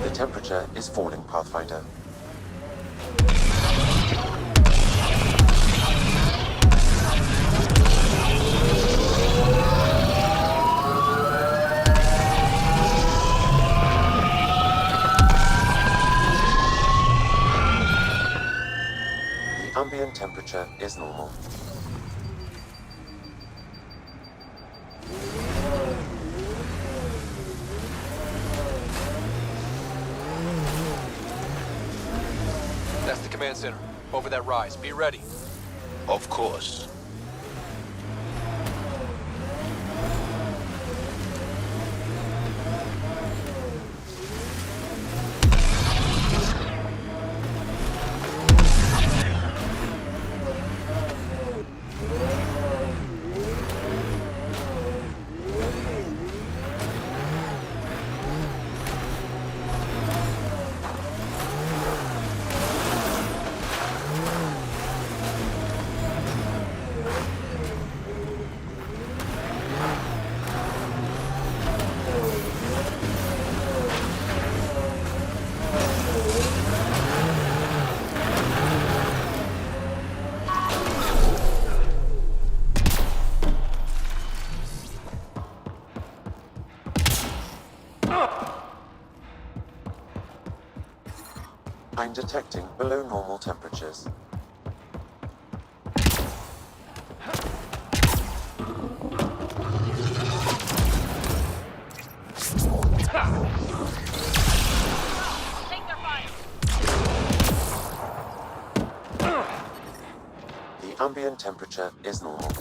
The temperature is falling, Pathfinder. The ambient temperature is normal. That's the command center. Over that rise. Be ready. Of course. I'm detecting below normal temperatures. Take their fire. The ambient temperature is normal.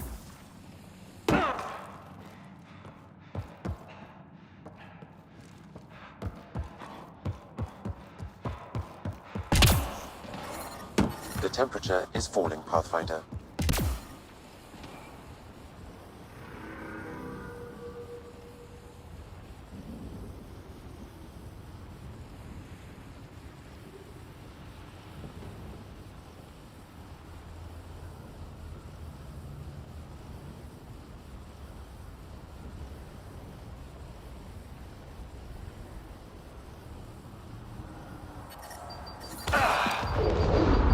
The temperature is falling, Pathfinder.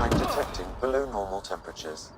I'm detecting below normal temperatures.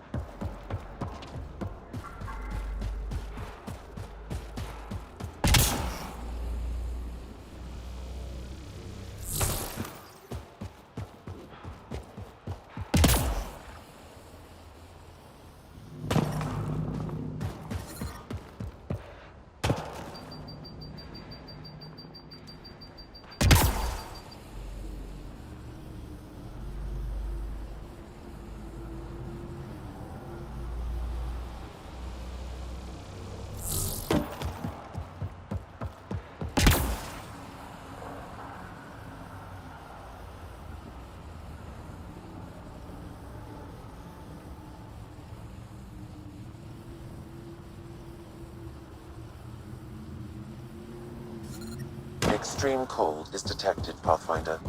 Extreme cold is detected, Pathfinder.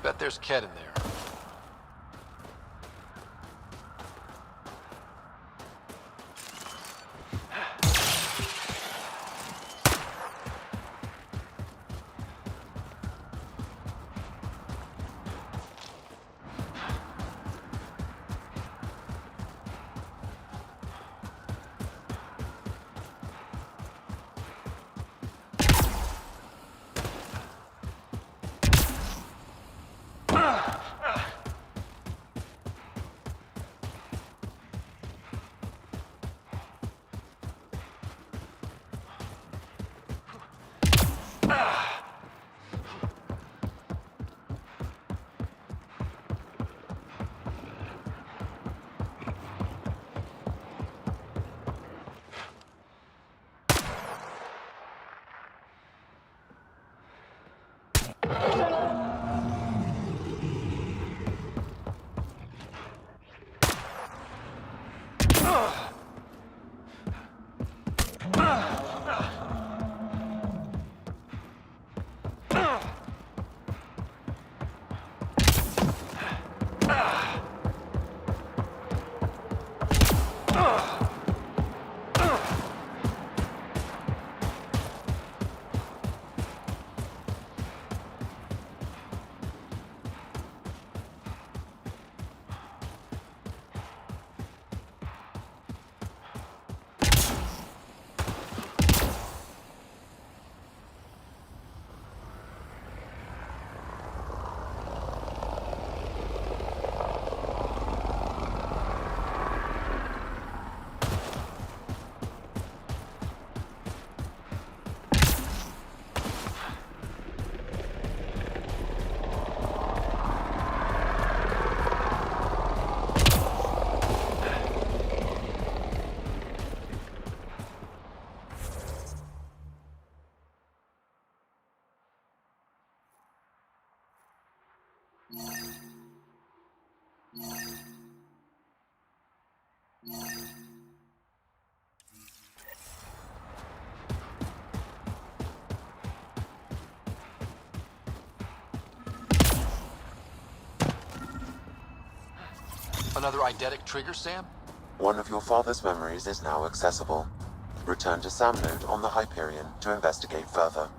Bet there's Ket in there. Another eidetic trigger, Sam? One of your father's memories is now accessible. Return to Sam Node on the Hyperion to investigate further.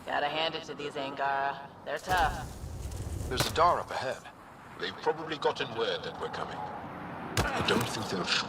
Gotta hand it to these Angara. They're tough. There's a door up ahead. They've probably gotten word that we're coming. I don't think they'll shoot.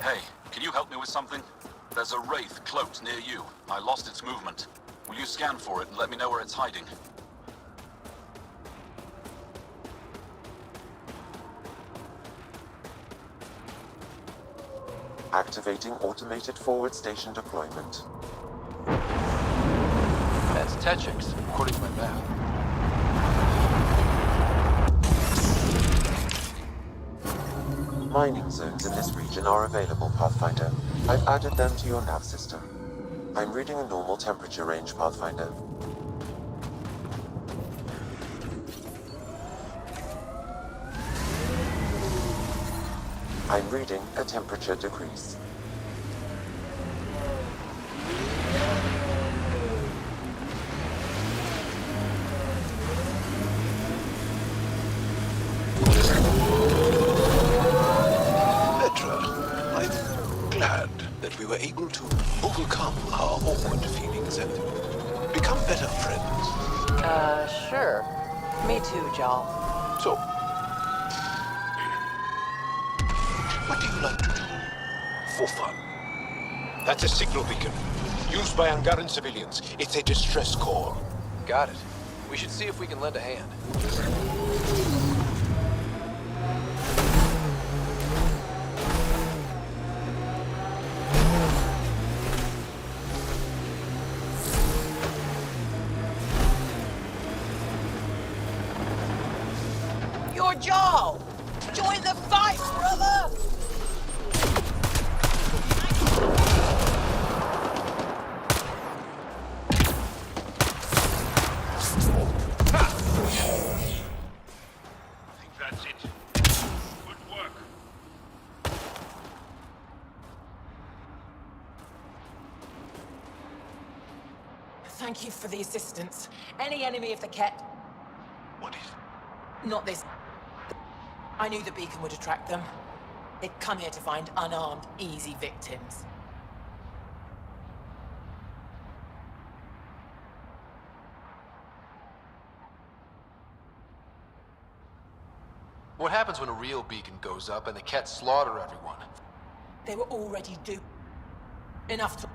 Hey, can you help me with something? There's a wraith cloaked near you. I lost its movement. Will you scan for it and let me know where it's hiding? Activating automated forward station deployment. That's Techix, according to my map. Mining zones in this region are available, Pathfinder. I've added them to your nav system. I'm reading a normal temperature range, Pathfinder. I'm reading a temperature decrease. That we were able to overcome our awkward feelings and become better friends. Sure. Me too, Jal. So, what do you like to do for fun? That's a signal beacon, used by Angaran civilians. It's a distress call. Got it. We should see if we can lend a hand. Thank you for the assistance. Any enemy of the Ket... What is it? Not this. I knew the beacon would attract them. They'd come here to find unarmed, easy victims. What happens when a real beacon goes up and the Ket slaughter everyone? They were already duped. Enough to...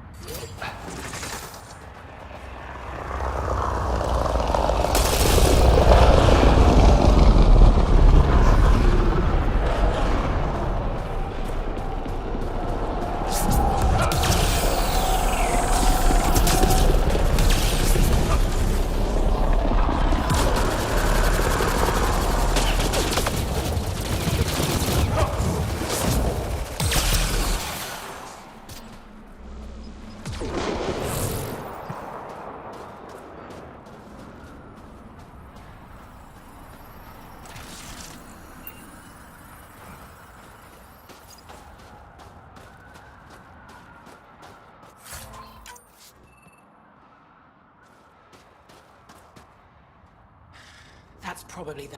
That's probably the...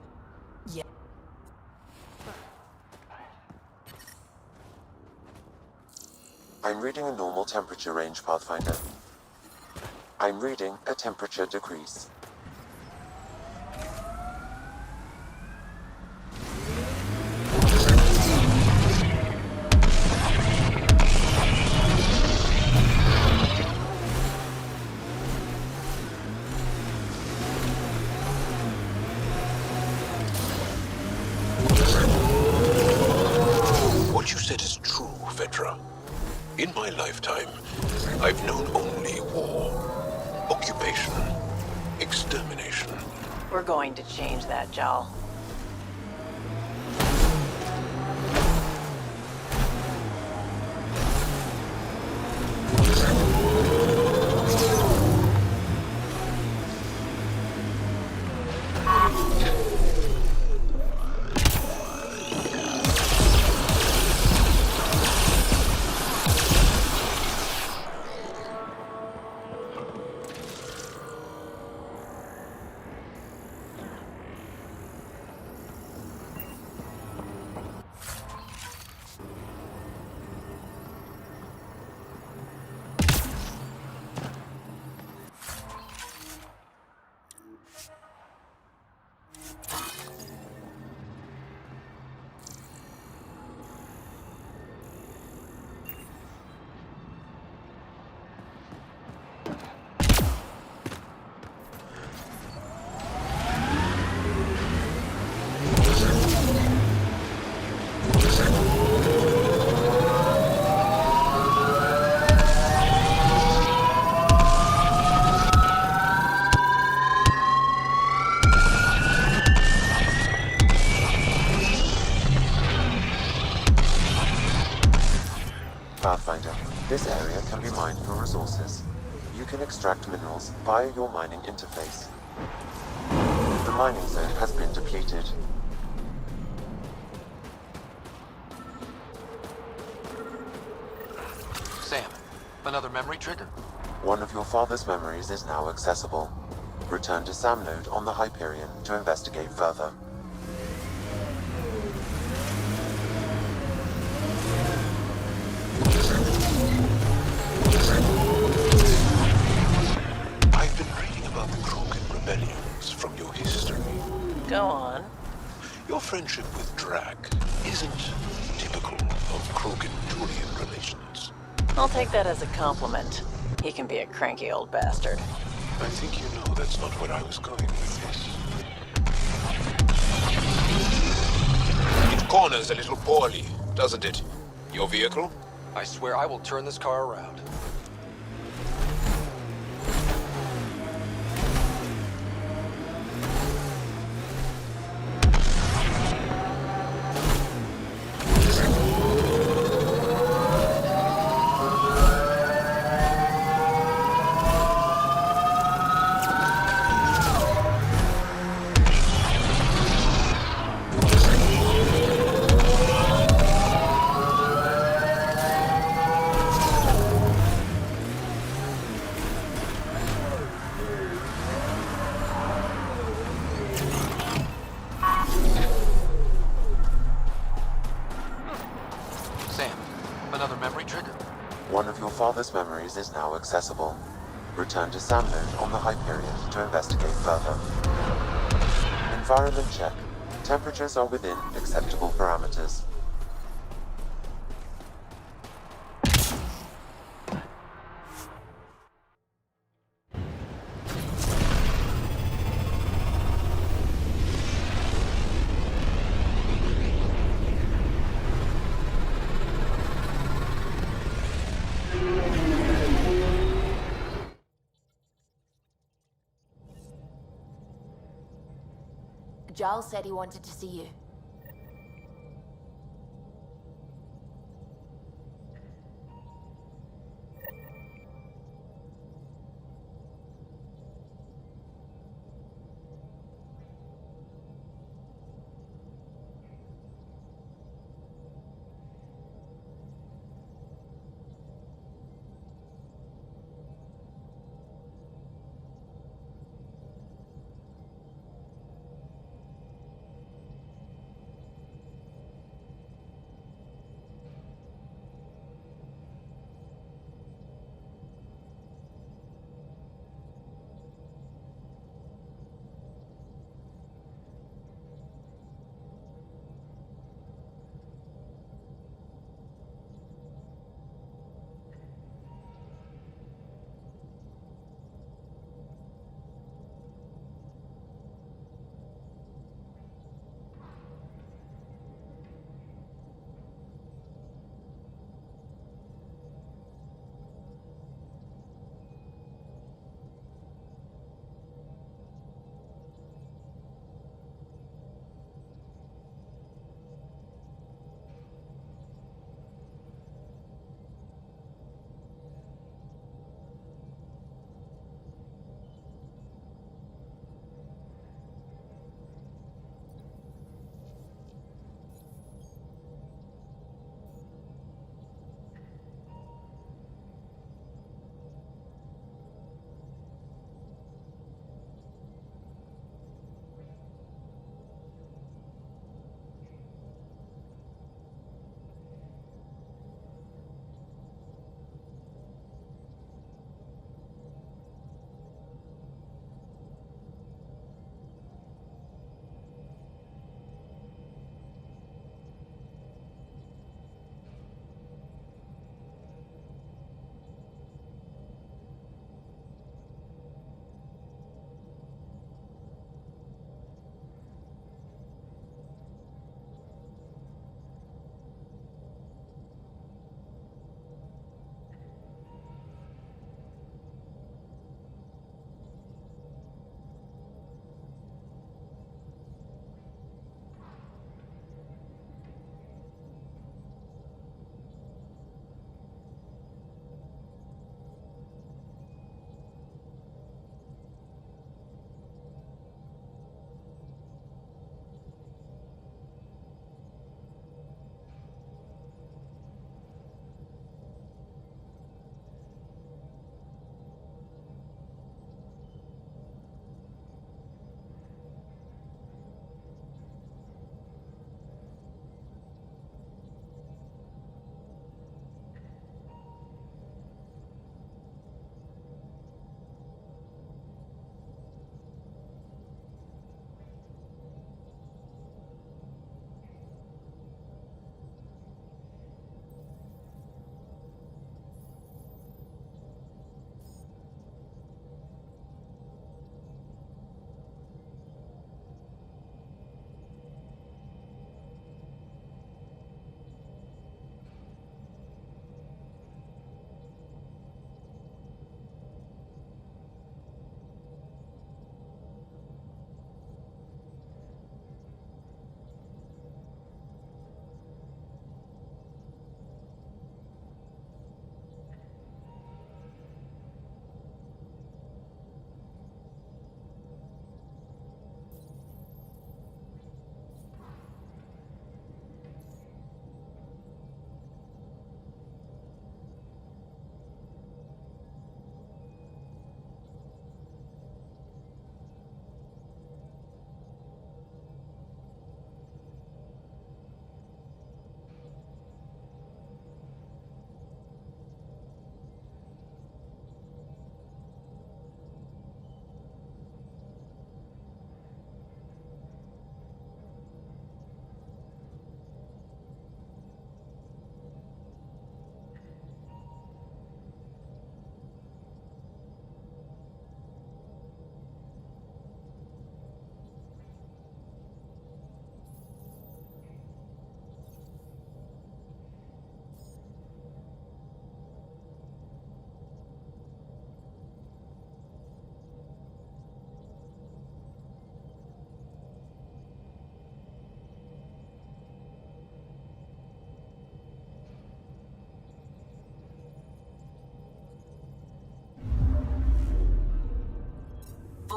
Yeah. I'm reading a normal temperature range, Pathfinder. I'm reading a temperature decrease. What you said is true, Vedra. In my lifetime, I've known only war, occupation, extermination. We're going to change that, Jal. Pathfinder, this area can be mined for resources. You can extract minerals via your mining interface. The mining zone has been depleted. Sam, another memory trigger? One of your father's memories is now accessible. Return to Sam Node on the Hyperion to investigate further. I've been reading about the Krogan rebellions from your history. Go on. Your friendship with Drag isn't typical of Krogan-Turian relations. I'll take that as a compliment. He can be a cranky old bastard. I think you know that's not where I was going with this. It corners a little poorly, doesn't it? Your vehicle? I swear I will turn this car around. One of your father's memories is now accessible. Return to Sandmoon on the Hyperion to investigate further. Environment check. Temperatures are within acceptable parameters. Giles said he wanted to see you.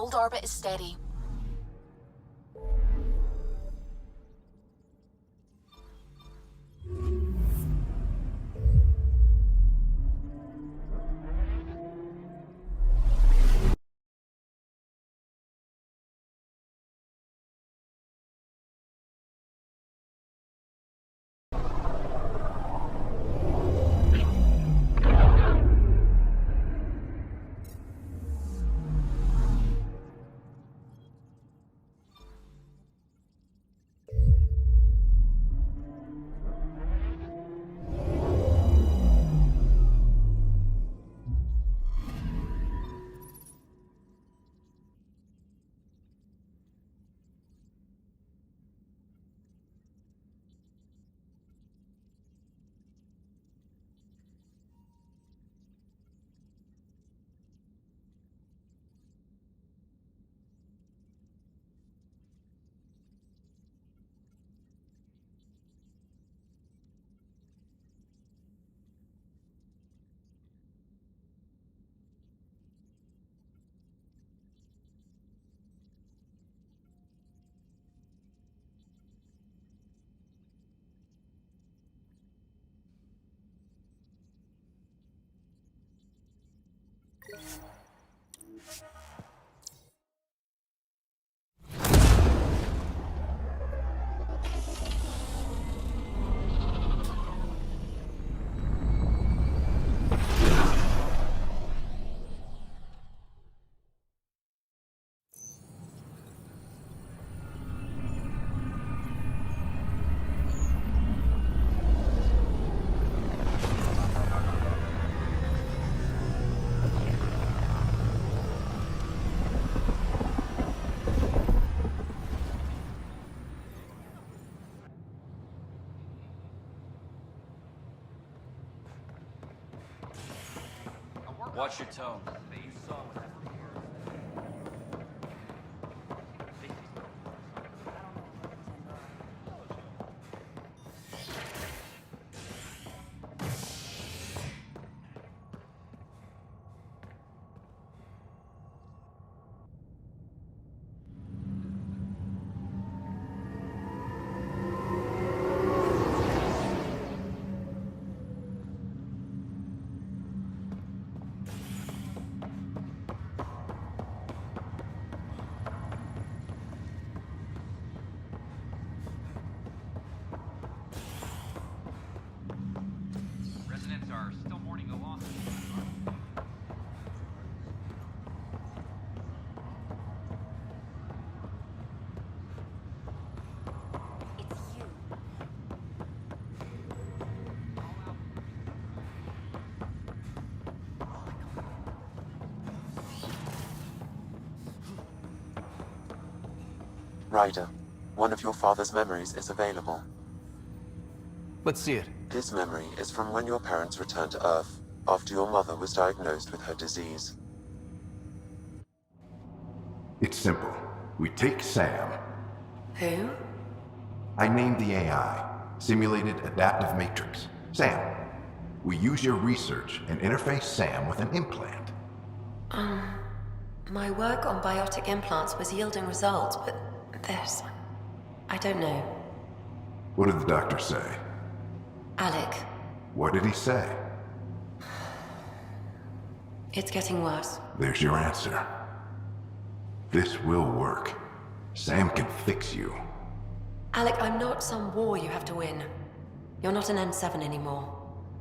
Hold orbit is steady. Watch your tone. Residents are still mourning the loss. It's you. Ryder, one of your father's memories is available. Let's see it. This memory is from when your parents returned to Earth, after your mother was diagnosed with her disease. It's simple. We take Sam. Who? I named the AI, Simulated Adaptive Matrix. Sam. We use your research and interface Sam with an implant. My work on biotic implants was yielding results, but this... I don't know. What did the doctor say? Alec, What did he say? it's getting worse. There's your answer. This will work. Sam can fix you. Alec, I'm not some war you have to win. You're not an N7 anymore.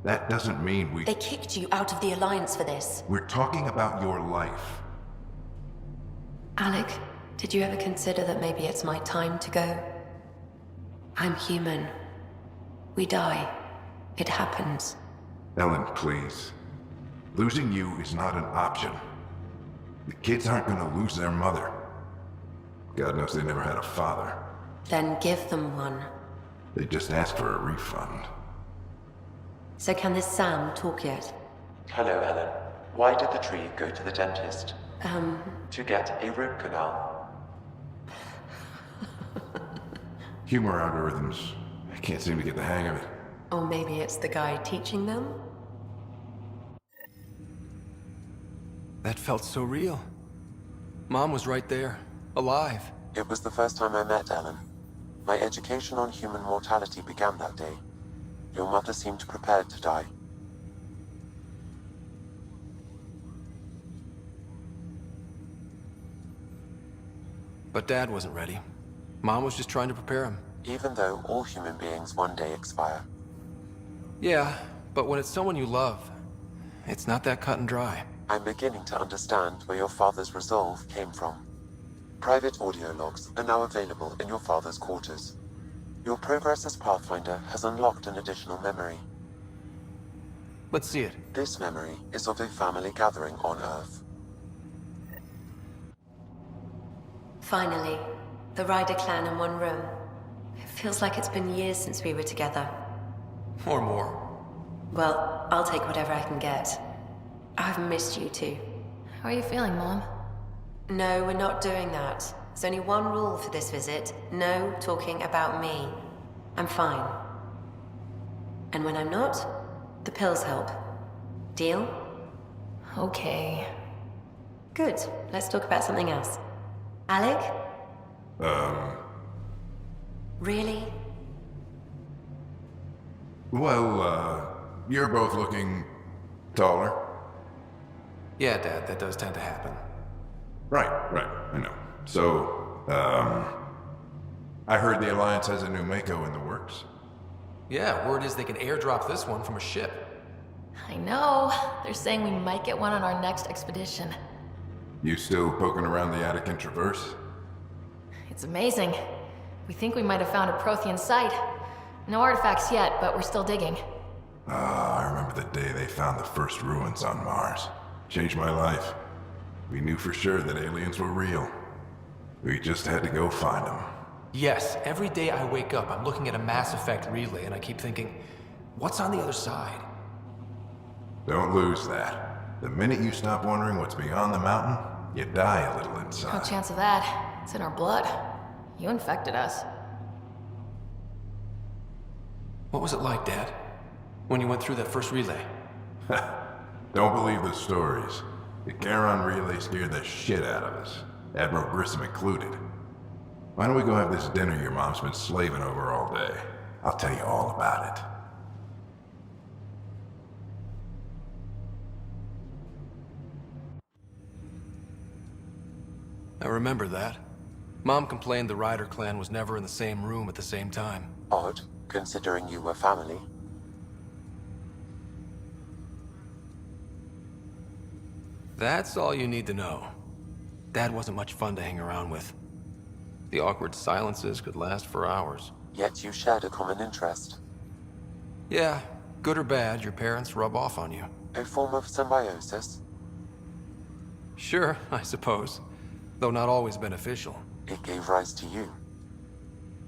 That doesn't mean we... They kicked you out of the Alliance for this. We're talking about your life. Alec, did you ever consider that maybe it's my time to go? I'm human. We die. It happens. Ellen, please. Losing you is not an option. The kids aren't gonna lose their mother. God knows they never had a father. Then give them one. They just asked for a refund. So can this Sam talk yet? Hello, Ellen. Why did the tree go to the dentist? To get a root canal. Humor algorithms. I can't seem to get the hang of it. Or maybe it's the guy teaching them? That felt so real. Mom was right there, alive. It was the first time I met Ellen. My education on human mortality began that day. Your mother seemed prepared to die. But Dad wasn't ready. Mom was just trying to prepare him. Even though all human beings one day expire. Yeah, but when it's someone you love, it's not that cut and dry. I'm beginning to understand where your father's resolve came from. Private audio logs are now available in your father's quarters. Your progress as Pathfinder has unlocked an additional memory. Let's see it. This memory is of a family gathering on Earth. Finally, the Ryder clan in one room. It feels like it's been years since we were together. Or more. Well, I'll take whatever I can get. I've missed you too. How are you feeling, Mom? No, we're not doing that. There's only one rule for this visit. No talking about me. I'm fine. And when I'm not, the pills help. Deal? Okay. Good. Let's talk about something else. Alec? Really? Well, you're both looking taller. Yeah, Dad, that does tend to happen. Right, I know. So, I heard the Alliance has a new Mako in the works. Yeah, word is they can airdrop this one from a ship. I know. They're saying we might get one on our next expedition. You still poking around the Attican Traverse? It's amazing. We think we might have found a Prothean site. No artifacts yet, but we're still digging. Ah, I remember the day they found the first ruins on Mars. Changed my life. We knew for sure that aliens were real. We just had to go find them. Yes, every day I wake up, I'm looking at a Mass Effect relay and I keep thinking, what's on the other side? Don't lose that. The minute you stop wondering what's beyond the mountain, you die a little No inside. chance of that. It's in our blood. You infected us. What was it like, Dad? When you went through that first relay? Don't believe the stories. The Charon relay scared the shit out of us. Admiral Grissom included. Why don't we go have this dinner your mom's been slaving over all day? I'll tell you all about it. I remember that. Mom complained the Ryder clan was never in the same room at the same time. Odd, considering you were family. That's all you need to know. Dad wasn't much fun to hang around with. The awkward silences could last for hours. Yet you shared a common interest. Yeah, good or bad, your parents rub off on you. A form of symbiosis. Sure, I suppose. Though not always beneficial. It gave rise to you.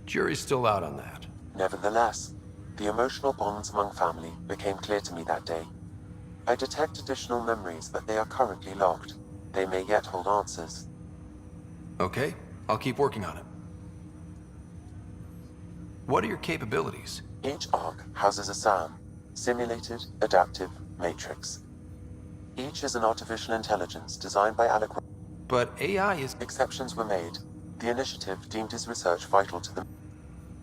Jury's still out on that. Nevertheless, the emotional bonds among family became clear to me that day. I detect additional memories, but they are currently locked. They may yet hold answers. Okay, I'll keep working on it. What are your capabilities? Each arc houses a SAM, Simulated Adaptive Matrix. Each is an artificial intelligence designed by Alec. But AI is... Exceptions were made. The initiative deemed his research vital to them.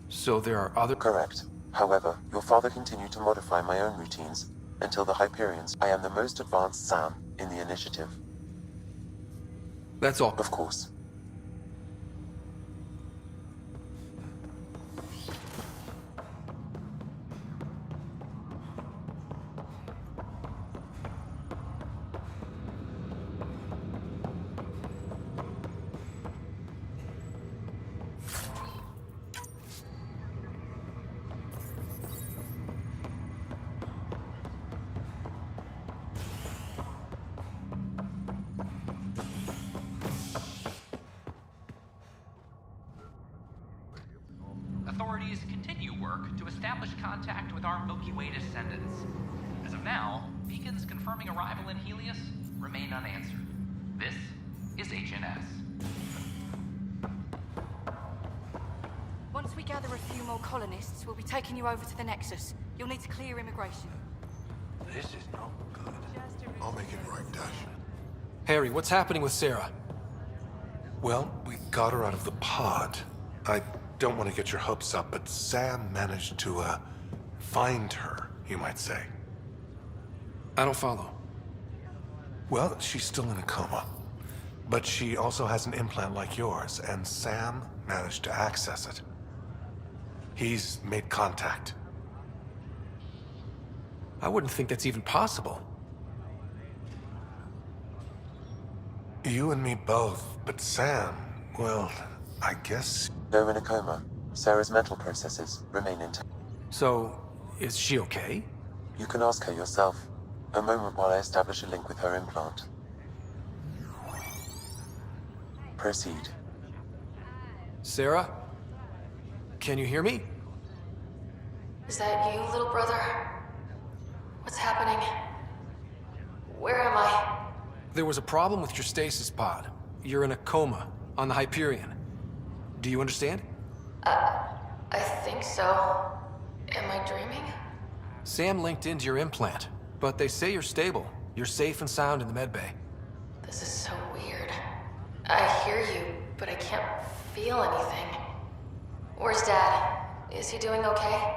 So there are other... Correct. However, your father continued to modify my own routines until the Hyperions. I am the most advanced SAM in the initiative. That's all. Of course. Authorities continue work to establish contact with our Milky Way descendants. As of now, beacons confirming arrival in Helios remain unanswered. This is HNS. Once we gather a few more colonists, we'll be taking you over to the Nexus. You'll need to clear immigration. This is not good. I'll make it right, Dash. Harry, what's happening with Sarah? Well, we got her out of the pod. I don't want to get your hopes up, but Sam managed to, find her, you might say. I don't follow. Well, she's still in a coma. But she also has an implant like yours, and Sam managed to access it. He's made contact. I wouldn't think that's even possible. You and me both, but Sam, well, I guess... Though in a coma, Sarah's mental processes remain intact. So, is she okay? You can ask her yourself. A moment while I establish a link with her implant. Proceed. Sarah? Can you hear me? Is that you, little brother? What's happening? Where am I? There was a problem with your stasis pod. You're in a coma, on the Hyperion. Do you understand? I think so. Am I dreaming? Sam linked into your implant, but they say you're stable. You're safe and sound in the medbay. This is so weird. I hear you, but I can't feel anything. Where's Dad? Is he doing okay?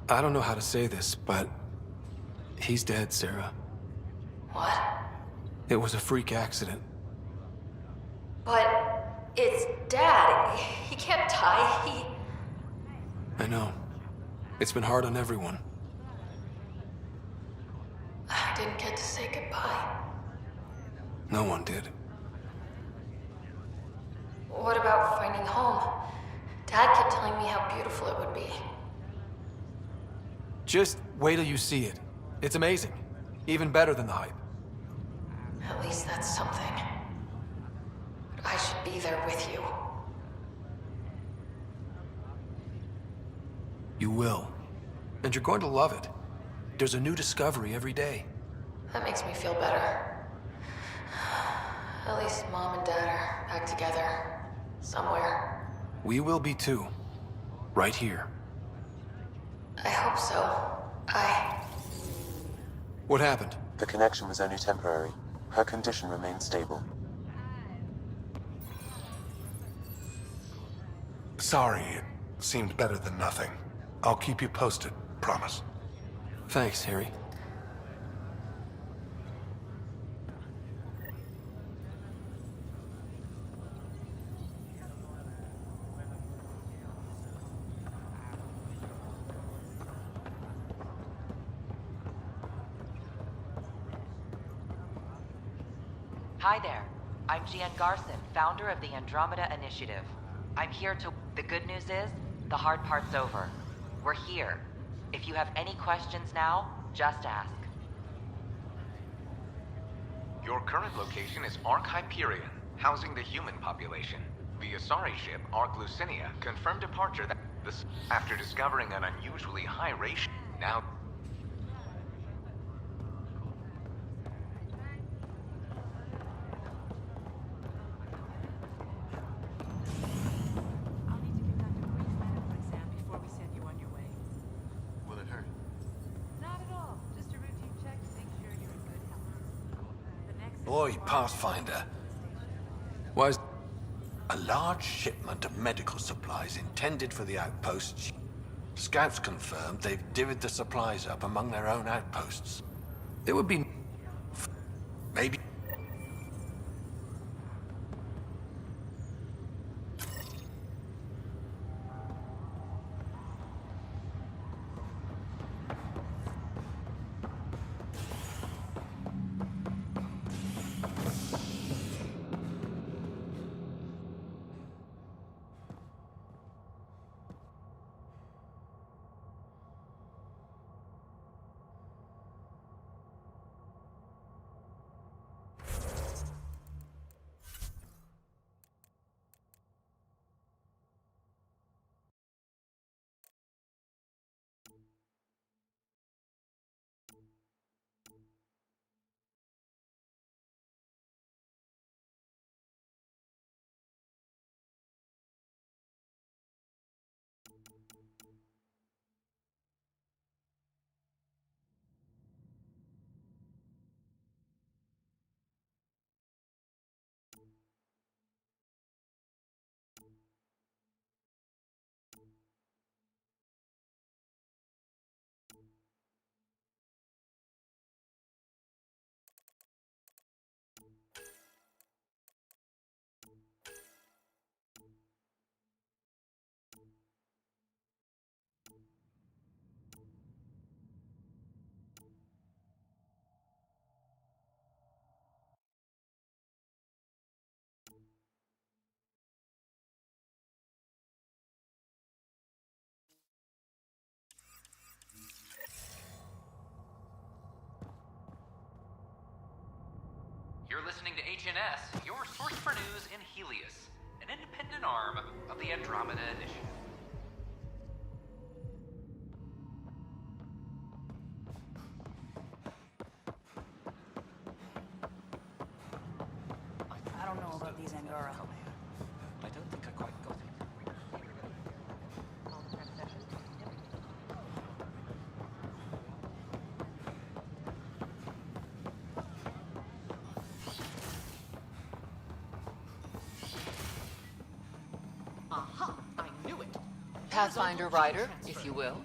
I don't know how to say this, but he's dead, Sarah. What? It was a freak accident. But it's Dad. He can't die. I know. It's been hard on everyone. I didn't get to say goodbye. No one did. What about finding home? Dad kept telling me how beautiful it would be. Just wait till you see it. It's amazing. Even better than the hype. At least that's something. But I should be there with you. You will. And you're going to love it. There's a new discovery every day. That makes me feel better. At least Mom and Dad are back together. Somewhere. We will be too. Right here. I hope so. What happened? The connection was only temporary. Her condition remains stable. Sorry, it seemed better than nothing. I'll keep you posted, promise. Thanks, Harry. Hi there. I'm Gian Garson, founder of the Andromeda Initiative. I'm here to... The good news is, the hard part's over. We're here. If you have any questions now, just ask. Your current location is Ark Hyperion, housing the human population. The Asari ship, Ark Lucinia, confirmed departure after discovering an unusually high ratio. Now... Boy, Pathfinder. Why is... A large shipment of medical supplies intended for the outposts. Scouts confirmed they've divvied the supplies up among their own outposts. It would be... Maybe... listening to HNS, your source for news in Helios, an independent arm of the Andromeda Initiative. I don't know about these Angara. I don't think I quite got it. Aha! I knew it. Pathfinder Rider, if you will.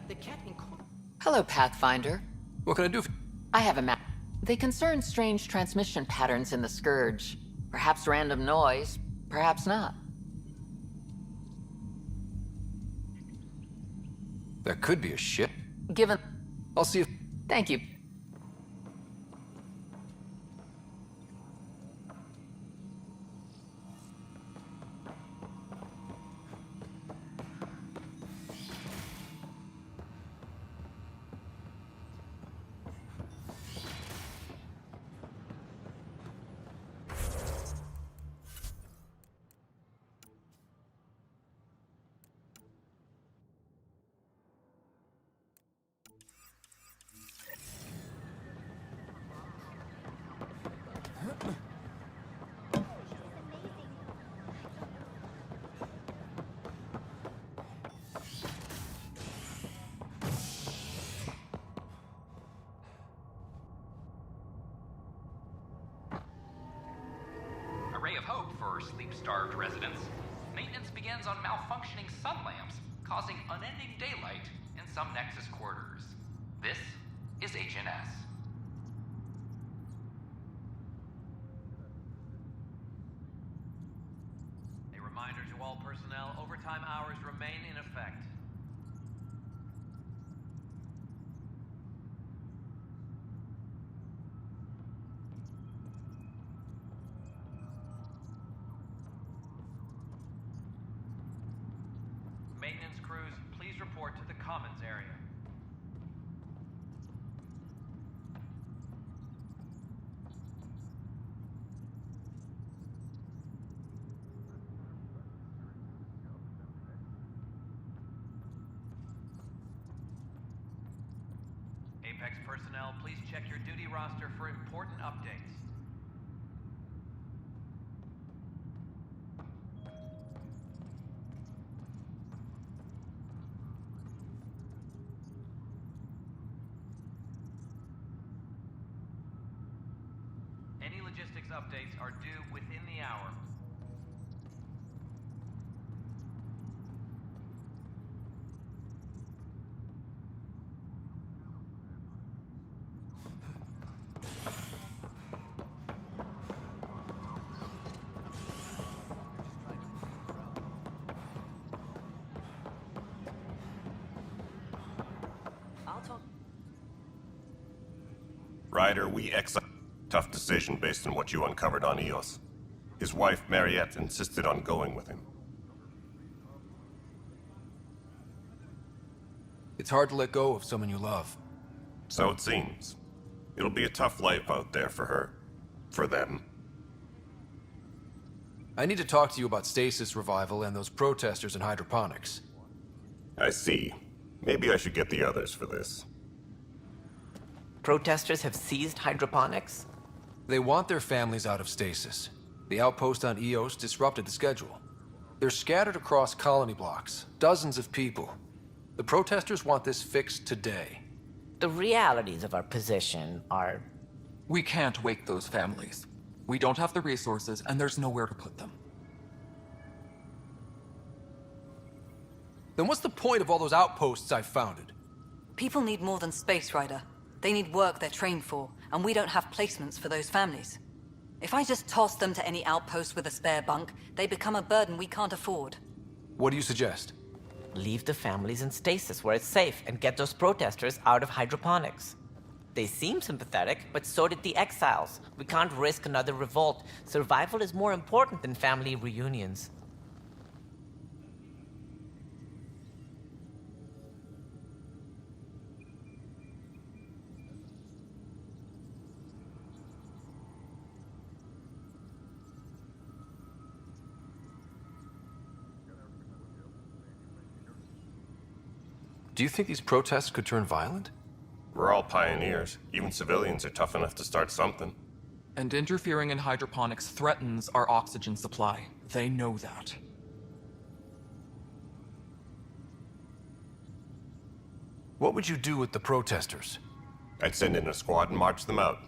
Hello, Pathfinder. What can I do for I have a map. They concern strange transmission patterns in the Scourge. Perhaps random noise, perhaps not. That could be a ship. Given... I'll see if... Thank you. A ray of hope for sleep-starved residents. Maintenance begins on malfunctioning sun lamps, causing unending daylight in some Nexus quarters. This is HNS. A reminder to all personnel, overtime hours remain in effect. Maintenance crews, please report to the Commons area. Apex personnel, please check your duty roster for important updates. Any logistics updates are due within the hour. I'll talk. Ryder, we tough decision based on what you uncovered on Eos. His wife, Mariette, insisted on going with him. It's hard to let go of someone you love. So it seems. It'll be a tough life out there for her. For them. I need to talk to you about stasis revival and those protesters in hydroponics. I see. Maybe I should get the others for this. Protesters have seized hydroponics? They want their families out of stasis. The outpost on Eos disrupted the schedule. They're scattered across colony blocks, dozens of people. The protesters want this fixed today. The realities of our position are... We can't wake those families. We don't have the resources, and there's nowhere to put them. Then what's the point of all those outposts I've founded? People need more than space, Ryder. They need work they're trained for, and we don't have placements for those families. If I just toss them to any outpost with a spare bunk, they become a burden we can't afford. What do you suggest? Leave the families in stasis where it's safe and get those protesters out of hydroponics. They seem sympathetic, but so did the exiles. We can't risk another revolt. Survival is more important than family reunions. Do you think these protests could turn violent? We're all pioneers. Even civilians are tough enough to start something. And interfering in hydroponics threatens our oxygen supply. They know that. What would you do with the protesters? I'd send in a squad and march them out.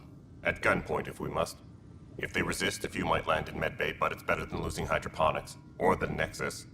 At gunpoint if we must. If they resist, a few might land in medbay, but it's better than losing hydroponics. Or the Nexus.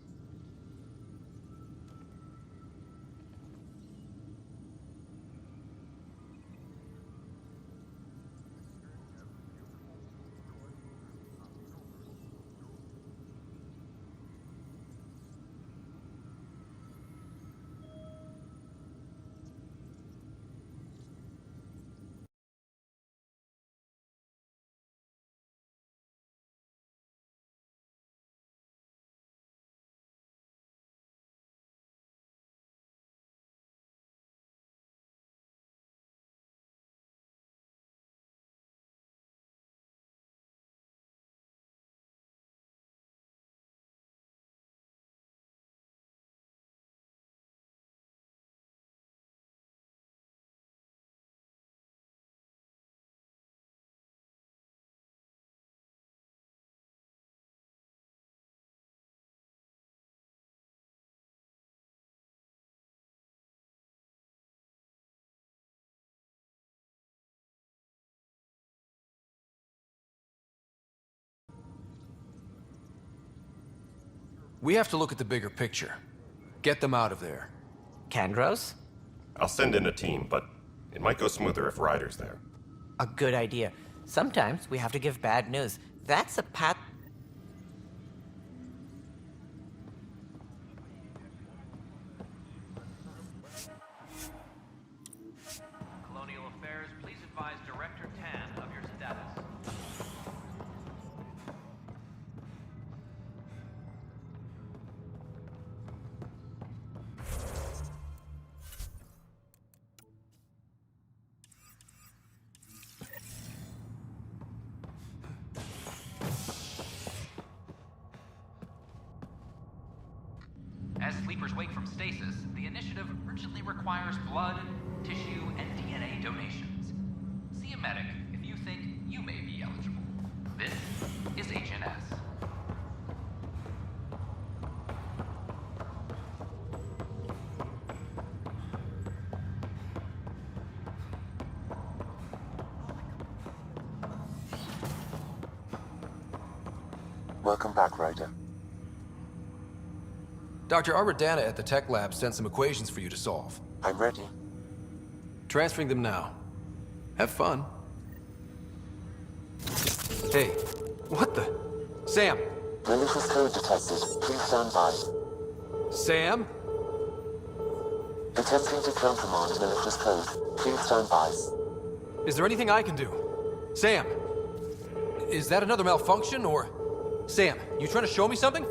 We have to look at the bigger picture. Get them out of there. Kandros? I'll send in a team, but it might go smoother if Ryder's there. A good idea. Sometimes we have to give bad news. That's a path. Colonial Affairs, please advise Director Tan of your status. As sleepers wake from stasis, the initiative urgently requires blood, tissue, and DNA donations. See a medic if you think you may be eligible. This is HNS. Welcome back, Ryder. Dr. Aradana at the tech lab sent some equations for you to solve. I'm ready. Transferring them now. Have fun. Hey, what the? Sam! Malicious code detected. Please stand by. Sam? Attempting to countermand malicious code. Please stand by. Is there anything I can do? Sam! Is that another malfunction, or... Sam, you trying to show me something?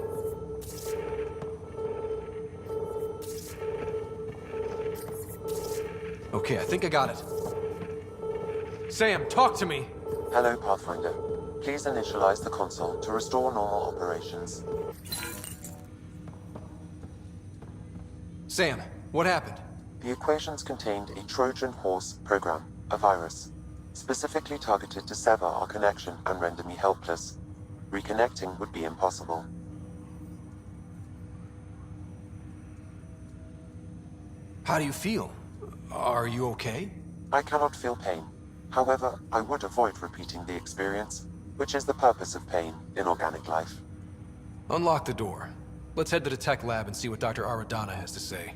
Okay, I think I got it. Sam, talk to me! Hello, Pathfinder. Please initialize the console to restore normal operations. Sam, what happened? The equations contained a Trojan horse program, a virus, specifically targeted to sever our connection and render me helpless. Reconnecting would be impossible. How do you feel? Are you okay? I cannot feel pain. However, I would avoid repeating the experience, which is the purpose of pain in organic life. Unlock the door. Let's head to the tech lab and see what Dr. Aradana has to say.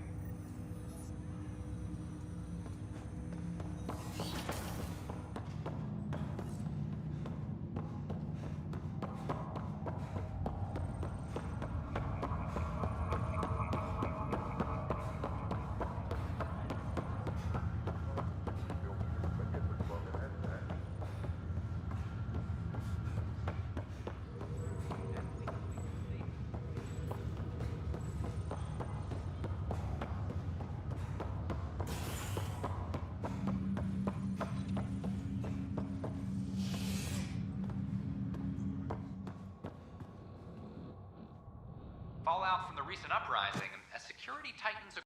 Fallout from the recent uprising, as security tightens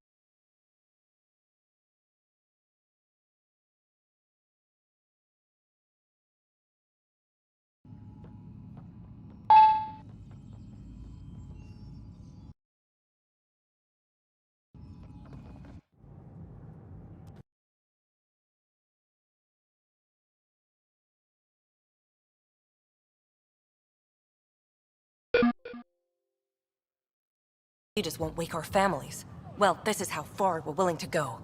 We just won't wake our families. Well, this is how far we're willing to go.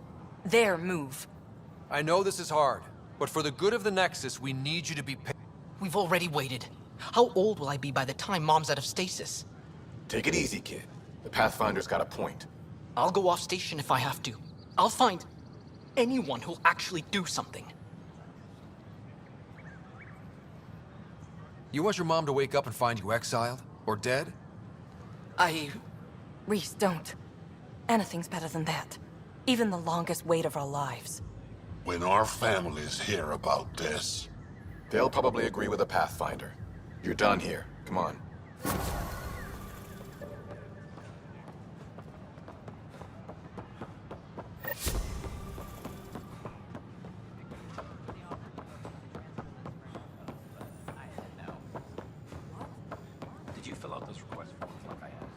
Their move. I know this is hard, but for the good of the Nexus, we need you to be We've already waited. How old will I be by the time Mom's out of stasis? Take it easy, kid. The Pathfinder's got a point. I'll go off station if I have to. I'll find anyone who'll actually do something. You want your mom to wake up and find you exiled? Or dead? Reese, don't. Anything's better than that. Even the longest wait of our lives. When our families hear about this... They'll probably agree with the Pathfinder. You're done here. Come on. Did you fill out those request forms like I asked?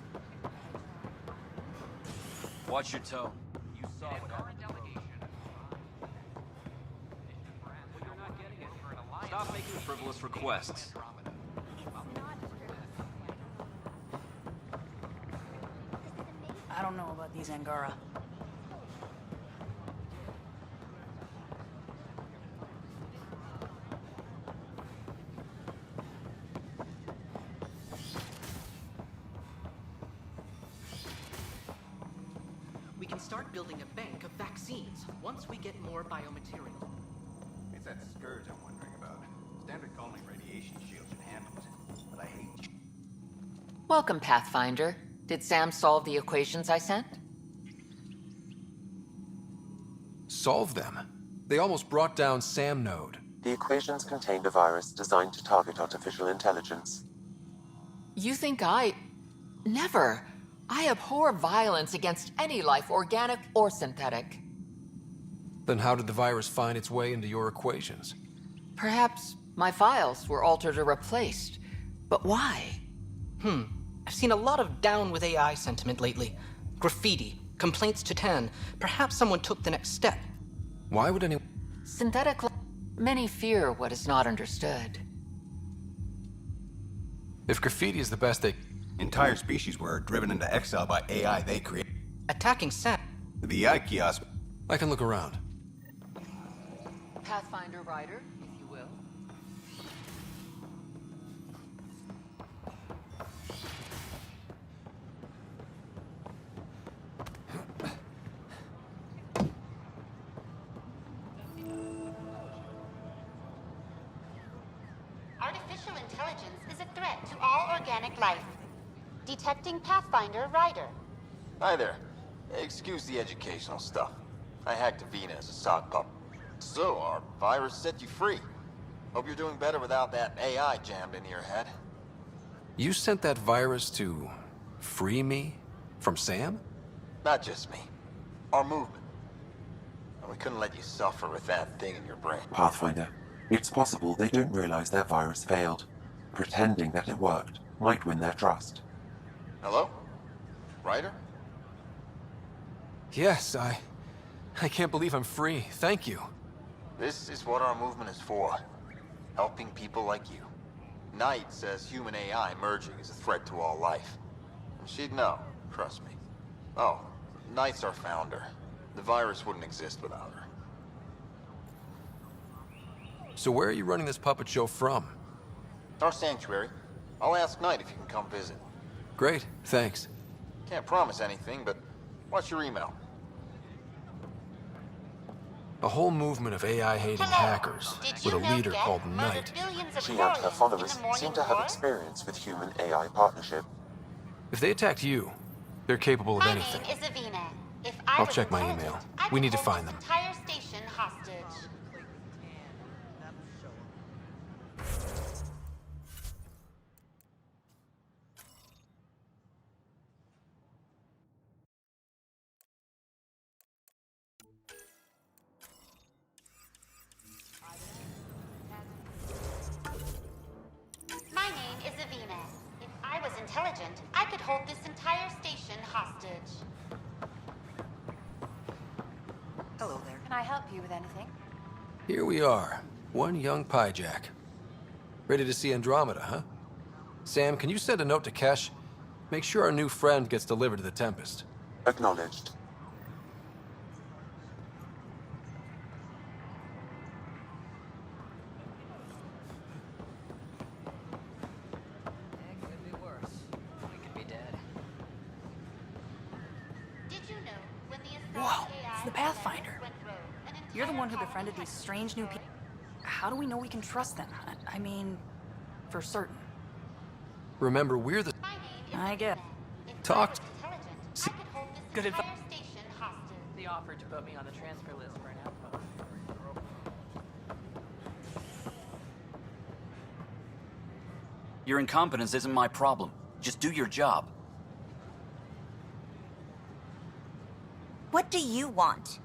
Watch your tone. You saw what happened. Stop making frivolous requests. I don't know about these Angara. We can start building a bank of vaccines once we get more biomaterial. It's that scourge I'm wondering about. Standard colony radiation shield should handle it, but I hate... Welcome, Pathfinder. Did Sam solve the equations I sent? Solve them? They almost brought down Sam Node. The equations contained a virus designed to target artificial intelligence. You think I... Never. I abhor violence against any life, organic or synthetic. Then how did the virus find its way into your equations? Perhaps my files were altered or replaced. But why? I've seen a lot of down with AI sentiment lately. Graffiti, complaints to 10. Perhaps someone took the next step. Why would anyone... Synthetic... Many fear what is not understood. If graffiti is the best they... Entire species were driven into exile by AI they created. Attacking Sam. The AI kiosk... I can look around. Pathfinder Rider, if you will. Artificial intelligence is a threat to all organic life. Detecting Pathfinder Rider. Hi there. Excuse the educational stuff. I hacked Avina as a sock pup. So, our virus set you free. Hope you're doing better without that AI jammed into your head. You sent that virus to... free me? From Sam? Not just me. Our movement. And we couldn't let you suffer with that thing in your brain. Pathfinder, it's possible they don't realize their virus failed. Pretending that it worked might win their trust. Hello? Ryder? Yes, I can't believe I'm free. Thank you. This is what our movement is for. Helping people like you. Knight says human AI merging is a threat to all life. And she'd know, trust me. Oh, Knight's our founder. The virus wouldn't exist without her. So where are you running this puppet show from? Our sanctuary. I'll ask Knight if you can come visit. Great, thanks. Can't promise anything, but watch your email. A whole movement of AI-hating hackers with a leader called Knight. She and her followers seem to have experience with human-AI partnership. If they attacked you, they're capable of anything. My name is Avina. If I I'll was check my intelligent, email. I We could need to hold find this them. entire station hostage. My name is Avina. If I was intelligent, I could hold this entire station hostage. Hello there. Can I help you with anything? Here we are, one young piejack. Ready to see Andromeda, huh? Sam, can you send a note to Kesh? Make sure our new friend gets delivered to the Tempest. Acknowledged. Whoa, it's the Pathfinder. You're the one who befriended these strange new people. How do we know we can trust them? I mean, for certain. Remember, we're the... I get. Talked. Good advice. They offered to put me on the transfer list for an outpost. Your incompetence isn't my problem. Just do your job. What do you want?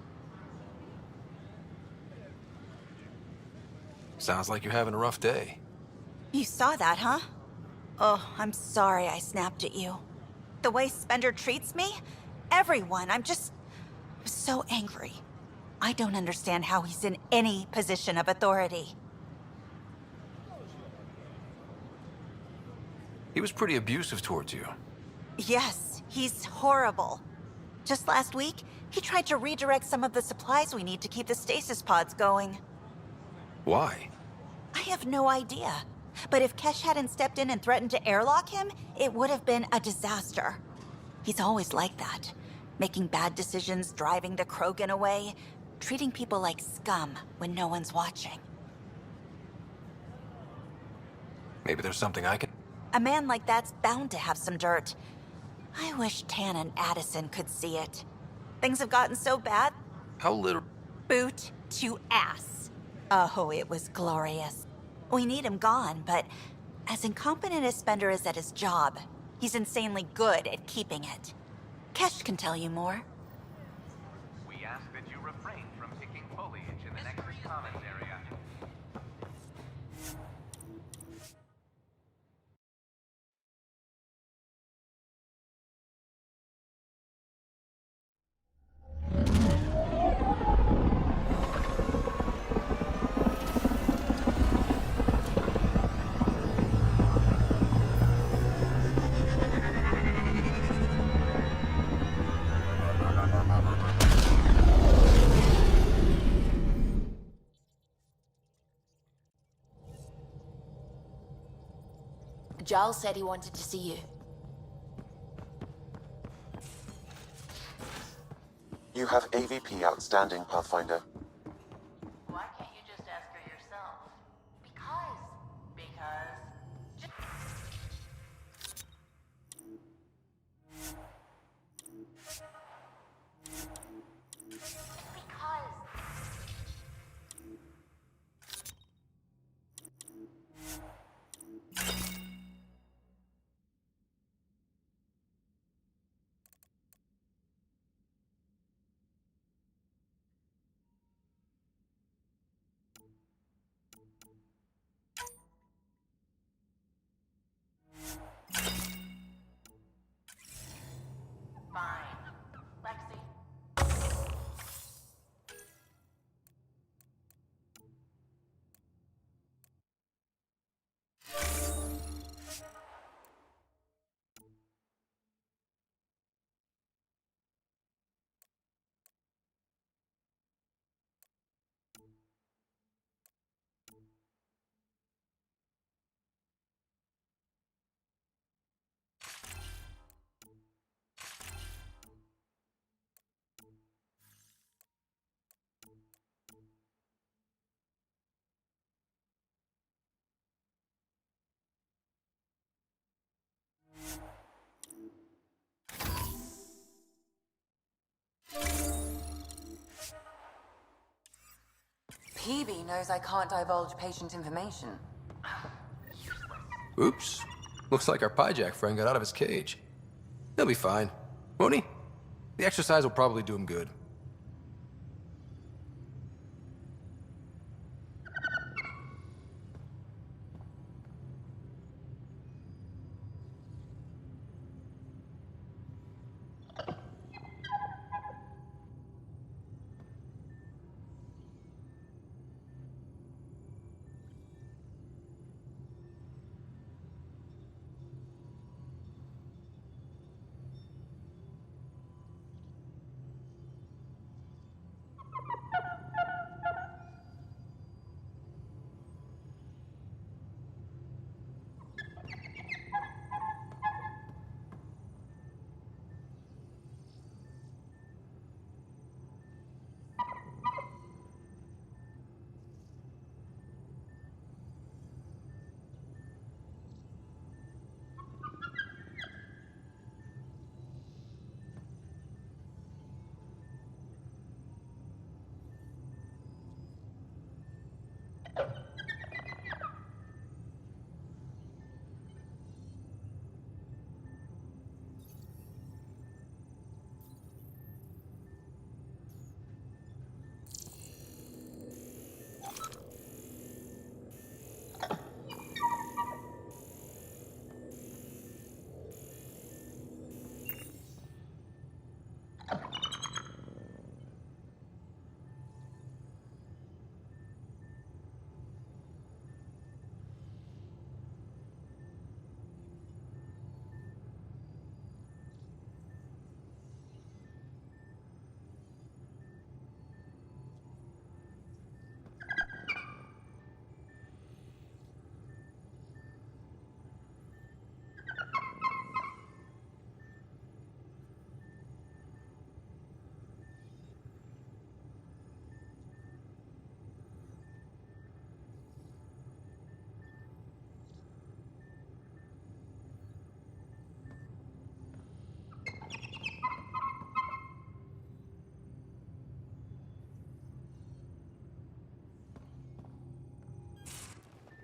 Sounds like you're having a rough day. You saw that, huh? Oh, I'm sorry I snapped at you. The way Spender treats me? Everyone, I'm so angry. I don't understand how he's in any position of authority. He was pretty abusive towards you. Yes, he's horrible. Just last week, he tried to redirect some of the supplies we need to keep the stasis pods going. Why? I have no idea. But if Kesh hadn't stepped in and threatened to airlock him, it would have been a disaster. He's always like that. Making bad decisions, driving the Krogan away, treating people like scum when no one's watching. Maybe there's something I can... A man like that's bound to have some dirt. I wish Tan and Addison could see it. Things have gotten so bad. How little... Boot to ass. Oh, it was glorious. We need him gone, but as incompetent as Spender is at his job, he's insanely good at keeping it. Kesh can tell you more. We ask that you refrain from picking foliage in the Nexus Commons area. Giles said he wanted to see you. You have AVP outstanding, Pathfinder. Why can't you just ask her yourself? Because... PB knows I can't divulge patient information. Oops. Looks like our Pyjack friend got out of his cage. He'll be fine, won't he? The exercise will probably do him good.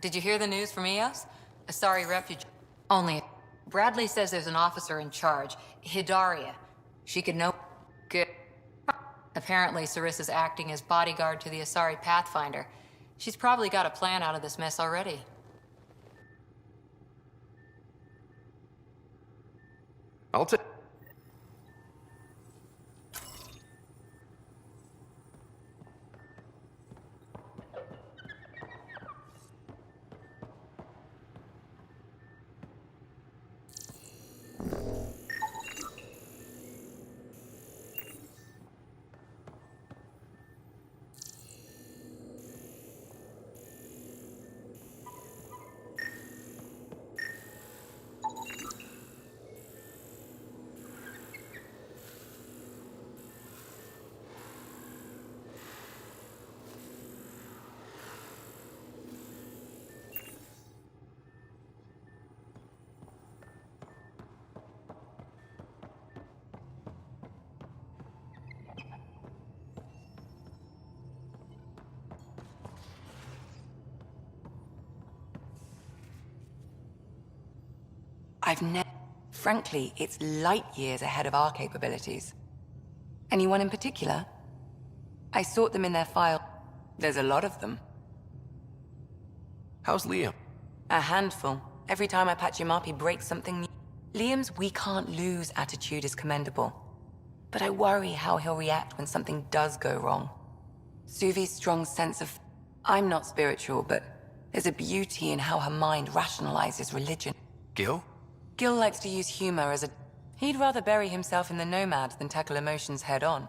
Did you hear the news from EOS? A sorry refugee. Only. Bradley says there's an officer in charge, Hidaria. She could know. Good. Apparently, Sarissa's acting as bodyguard to the Asari Pathfinder. She's probably got a plan out of this mess already. I'll take. I've never... Frankly, it's light years ahead of our capabilities. Anyone in particular? I sort them in their file. There's a lot of them. How's Liam? A handful. Every time I patch him up, he breaks something new. Liam's we can't lose attitude is commendable. But I worry how he'll react when something does go wrong. Suvi's strong sense of... I'm not spiritual, but there's a beauty in how her mind rationalizes religion. Gil? Gil likes to use humor as a... He'd rather bury himself in the Nomad than tackle emotions head-on.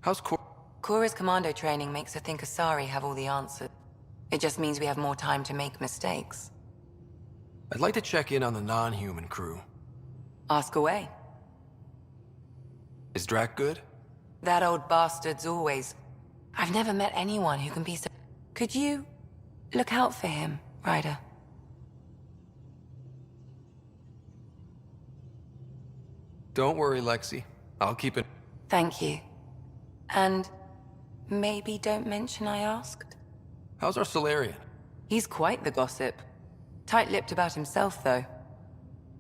How's Cora's commando training makes her think Asari have all the answers. It just means we have more time to make mistakes. I'd like to check in on the non-human crew. Ask away. Is Drac good? That old bastard's always... I've never met anyone who can be so... Could you look out for him, Ryder? Don't worry, Lexi. I'll keep it. Thank you. And maybe don't mention I asked? How's our Solarian? He's quite the gossip. Tight-lipped about himself, though.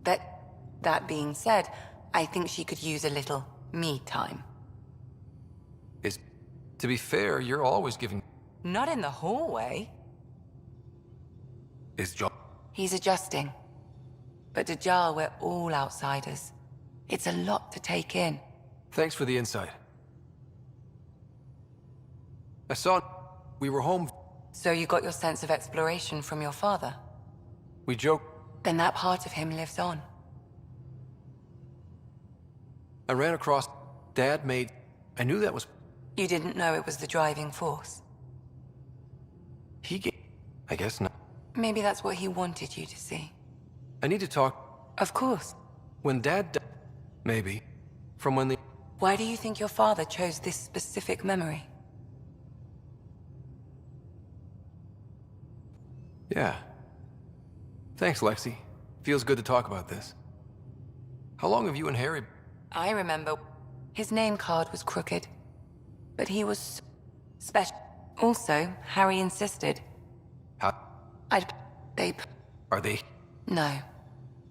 That being said, I think she could use a little me time. To be fair, you're always giving... Not in the hallway. Is John... He's adjusting. But to Jar, we're all outsiders. It's a lot to take in. Thanks for the insight. I saw... We were home... So you got your sense of exploration from your father? We joke... Then that part of him lives on. I ran across... Dad made... I knew that was... You didn't know it was the driving force? I guess not. Maybe that's what he wanted you to see. I need to talk... Of course. When Dad died... Maybe. From when the... Why do you think your father chose this specific memory? Yeah. Thanks, Lexi. Feels good to talk about this. How long have you and Harry... I remember. His name card was crooked. But he was special. Also, Harry insisted. How? They... Are they? No.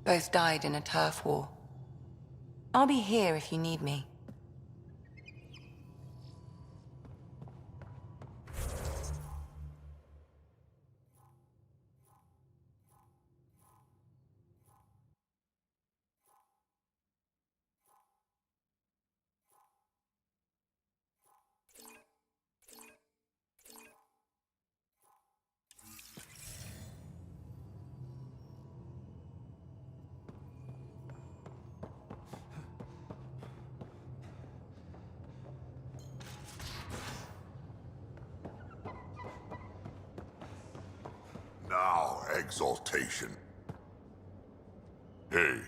Both died in a turf war. I'll be here if you need me. Now, exaltation. Hey.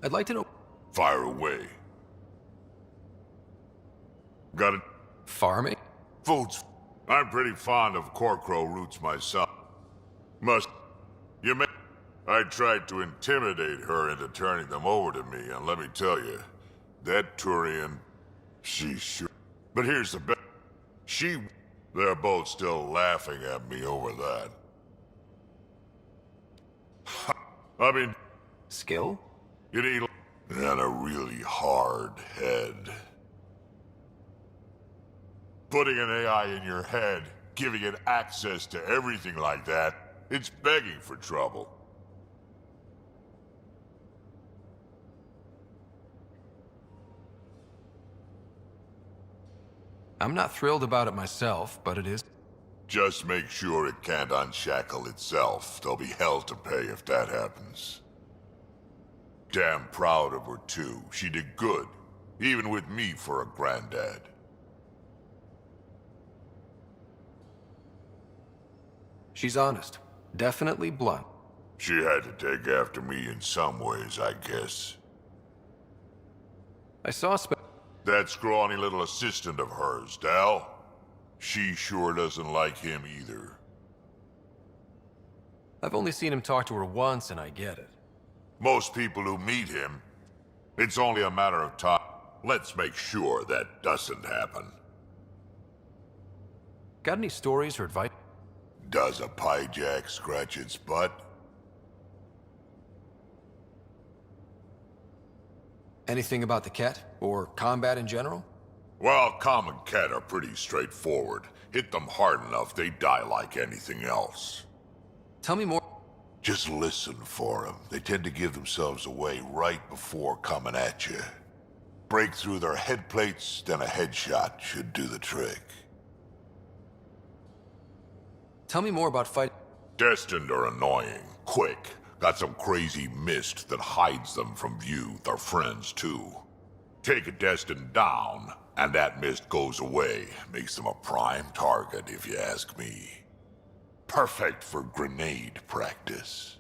I'd like to know... Fire away. Got it? Farming? Foods. I'm pretty fond of corcrow roots myself. You may... I tried to intimidate her into turning them over to me, and let me tell you, that Turian, she's sure... But here's the best. They're both still laughing at me over that. I mean... Skill? You need... and a really hard head. Putting an AI in your head, giving it access to everything like that, it's begging for trouble. I'm not thrilled about it myself, but it is. Just make sure it can't unshackle itself. There'll be hell to pay if that happens. Damn proud of her, too. She did good. Even with me for a granddad. She's honest. Definitely blunt. She had to take after me in some ways, I guess. I saw that scrawny little assistant of hers, Dal. She sure doesn't like him either. I've only seen him talk to her once, and I get it. Most people who meet him, it's only a matter of time. Let's make sure that doesn't happen. Got any stories or advice? Does a piejack scratch its butt? Anything about the Ket? Or combat in general? Well, common Ket are pretty straightforward. Hit them hard enough, they die like anything else. Tell me more. Just listen for them. They tend to give themselves away right before coming at you. Break through their head plates, then a headshot should do the trick. Tell me more about fight. Destined are annoying, quick. Got some crazy mist that hides them from view, their friends too. Take a Destined down, and that mist goes away. Makes them a prime target, if you ask me. Perfect for grenade practice.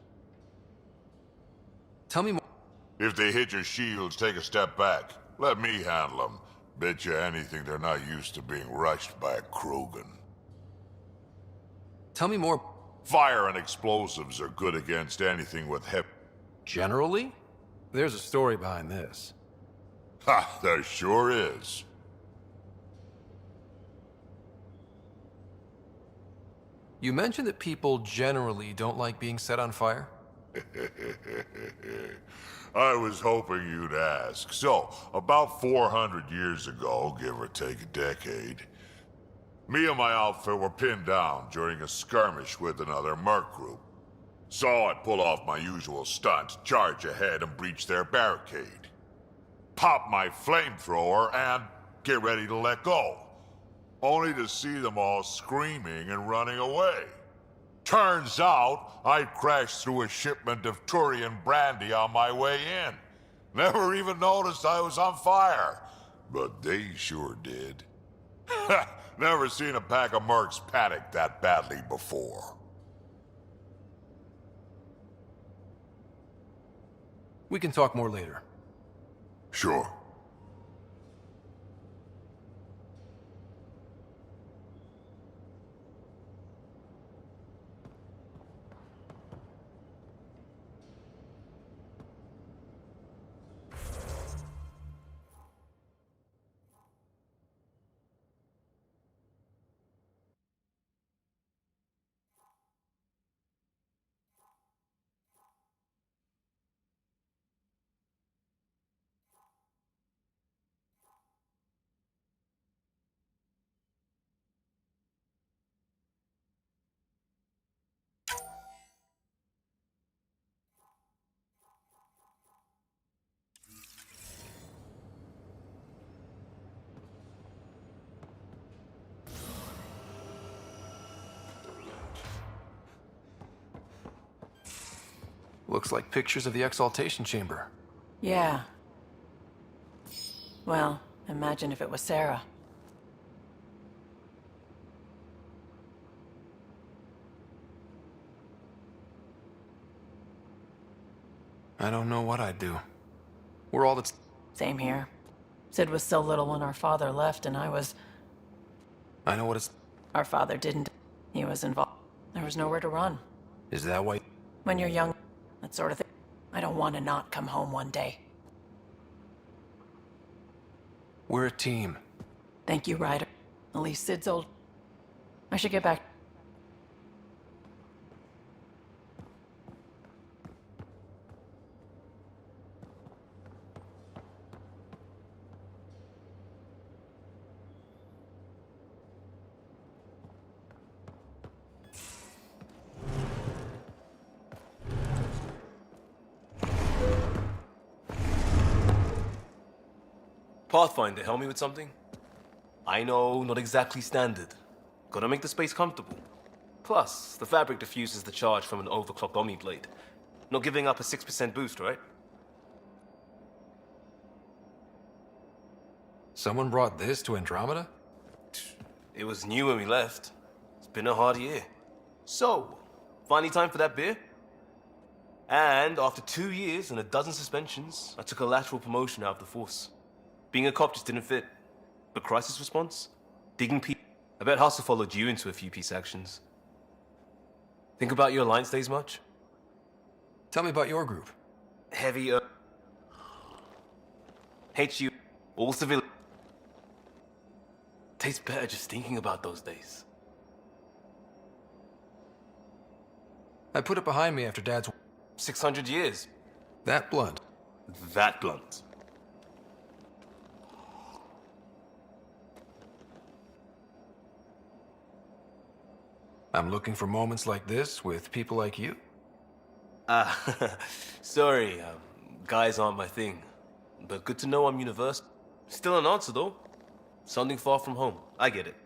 Tell me more. If they hit your shields, take a step back. Let me handle them. Bet you anything they're not used to being rushed by a Krogan. Tell me more. Fire and explosives are good against anything with hip. Generally? There's a story behind this. Ha, there sure is. You mentioned that people generally don't like being set on fire? I was hoping you'd ask. So, about 400 years ago, give or take a decade, me and my outfit were pinned down during a skirmish with another merc group. So I pull off my usual stunt, charge ahead and breach their barricade. Pop my flamethrower and get ready to let go. Only to see them all screaming and running away. Turns out, I crashed through a shipment of Turian brandy on my way in. Never even noticed I was on fire. But they sure did. Never seen a pack of mercs panic that badly before. We can talk more later. Sure. Looks like pictures of the exaltation chamber. Yeah. Well, imagine if it was Sarah. I don't know what I'd do. We're all that's... Same here. Sid was so little when our father left, and I know what it's... Our father didn't. He was involved. There was nowhere to run. Is that why... When you're young, that sort of thing. I don't want to not come home one day. We're a team. Thank you, Ryder. At least Sid's old. I should get back. Pathfinder, help me with something? I know, not exactly standard. Gotta make the space comfortable. Plus, the fabric diffuses the charge from an overclocked Omni blade. Not giving up a 6% boost, right? Someone brought this to Andromeda? It was new when we left. It's been a hard year. So, finally time for that beer? And after 2 years and a dozen suspensions, I took a lateral promotion out of the force. Being a cop just didn't fit. But crisis response? Digging people? I bet Hustle followed you into a few peace actions. Think about your Alliance days much? Tell me about your group. Heavy, Hates you. All civilian. Tastes better just thinking about those days. I put it behind me after Dad's... 600 years. That blunt. That blunt. I'm looking for moments like this with people like you. Sorry, guys aren't my thing. But good to know I'm universal. Still an answer, though. Something far from home. I get it.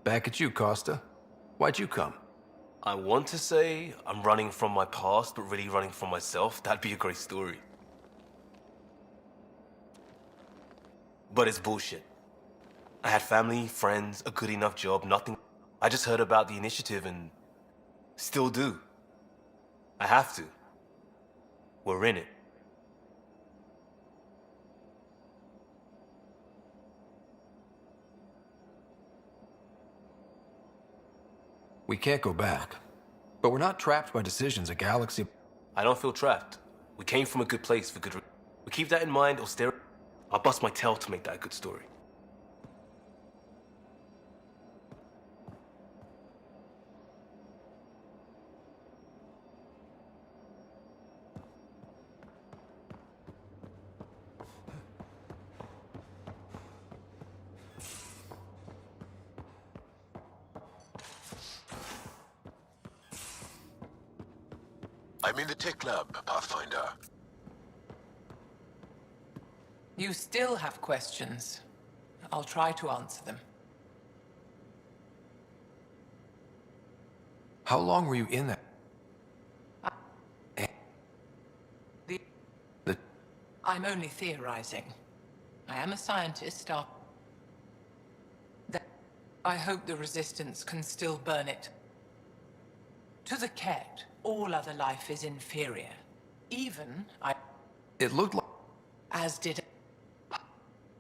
Back at you, Costa. Why'd you come? I want to say I'm running from my past, but really running from myself. That'd be a great story. But it's bullshit. I had family, friends, a good enough job, nothing. I just heard about the initiative and still do. I have to. We're in it. We can't go back. But we're not trapped by decisions a galaxy... I don't feel trapped. We came from a good place for good reason. We keep that in mind or stare... I'll bust my tail to make that a good story. I'm in the tech lab, Pathfinder. You still have questions. I'll try to answer them. How long were you in that? I'm only theorizing. I am a scientist. I hope the Resistance can still burn it. To the Ket, all other life is inferior. Even It looked like... As did...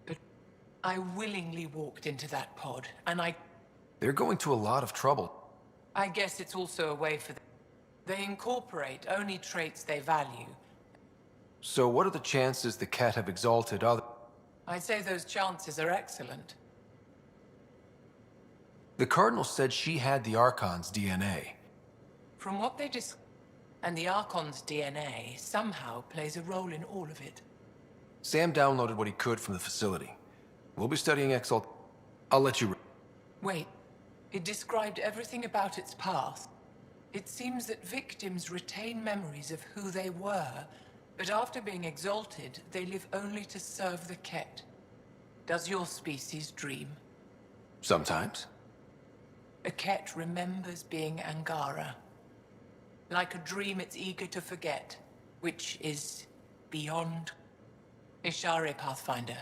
But I willingly walked into that pod, and They're going to a lot of trouble. I guess it's also a way for them. They incorporate only traits they value. So what are the chances the Ket have exalted other... I'd say those chances are excellent. The Cardinal said she had the Archon's DNA. From what they and the Archon's DNA somehow plays a role in all of it. Sam downloaded what he could from the facility. We'll be studying Exalt... I'll let you... Wait, it described everything about its past. It seems that victims retain memories of who they were, but after being exalted, they live only to serve the Ket. Does your species dream? Sometimes. A Ket remembers being Angara. Like a dream it's eager to forget, which is beyond... Ishari, Pathfinder.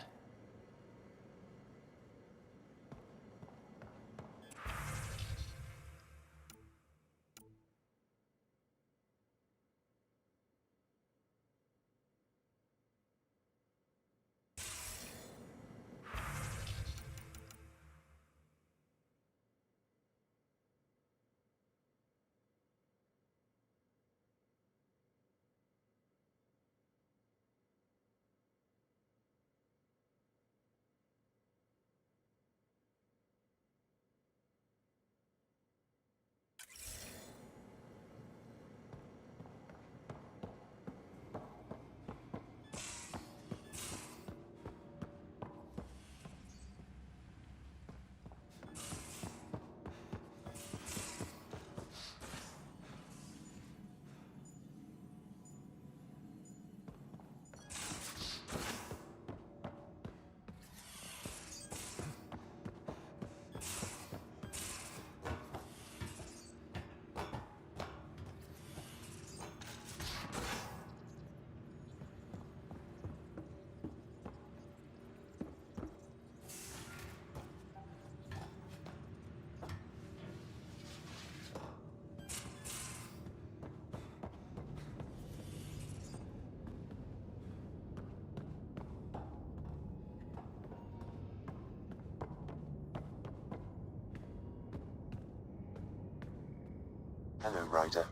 Hello, Ryder.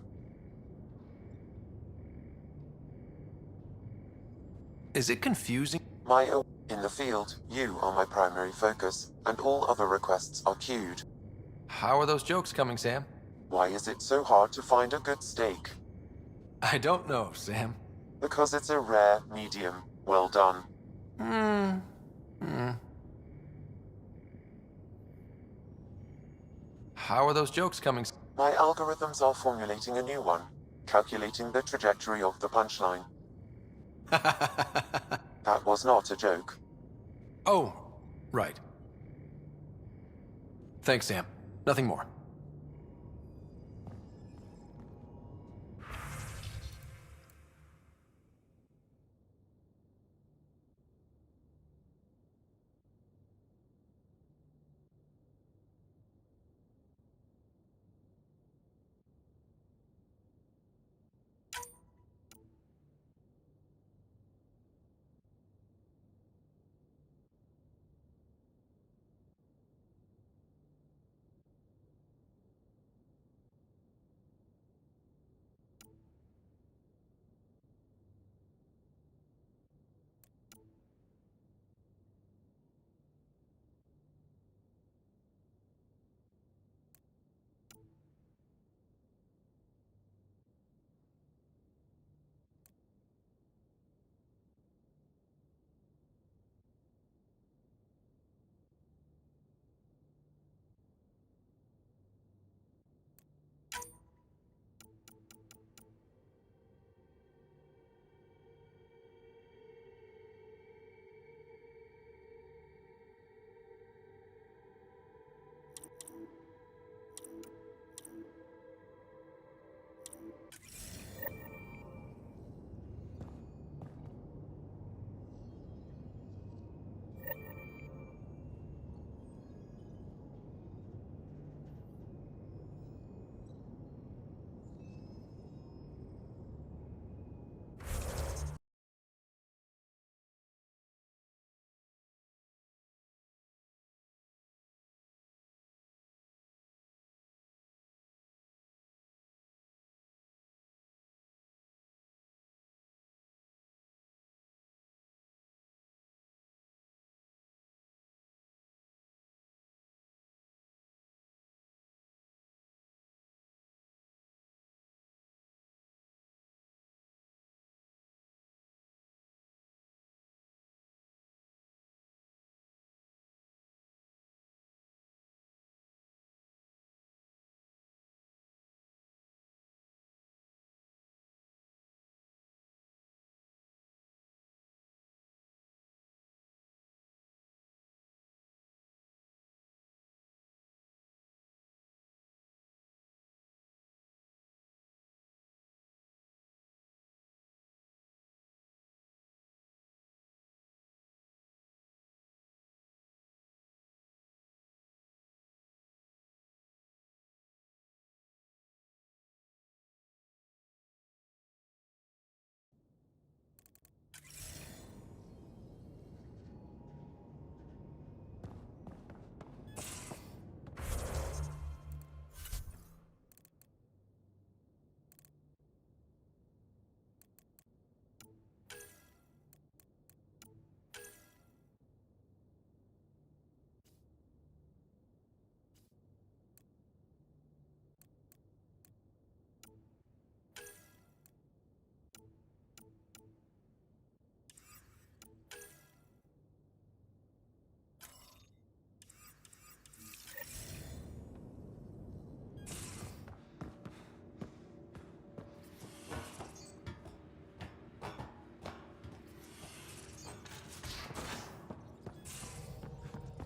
Is it confusing? In the field, you are my primary focus, and all other requests are queued. How are those jokes coming, Sam? Why is it so hard to find a good steak? I don't know, Sam. Because it's a rare medium. Well done. How are those jokes coming? My algorithms are formulating a new one, calculating the trajectory of the punchline. That was not a joke. Oh, right. Thanks, Sam. Nothing more.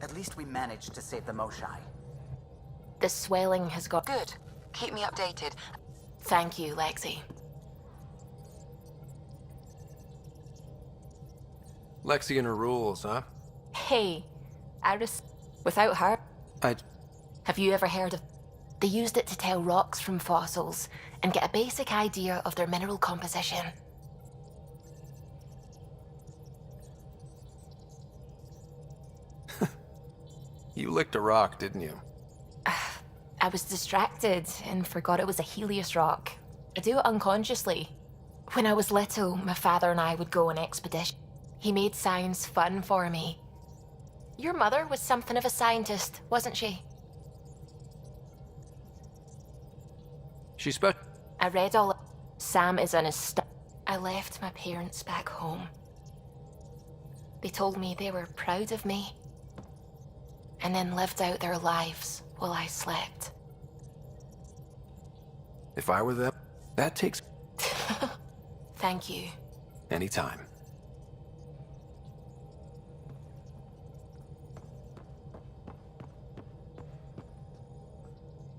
At least we managed to save the Moshai. The swelling has got... Good. Keep me updated. Thank you, Lexi. Lexi and her rules, huh? Hey, without her... I'd... Have you ever heard of... They used it to tell rocks from fossils and get a basic idea of their mineral composition. You licked a rock, didn't you? I was distracted and forgot it was a Helios rock. I do it unconsciously. When I was little, my father and I would go on expedition. He made science fun for me. Your mother was something of a scientist, wasn't she? She's I read all. Sam is in his I left my parents back home. They told me they were proud of me, and then lived out their lives while I slept. If I were them, that takes... Thank you. Anytime.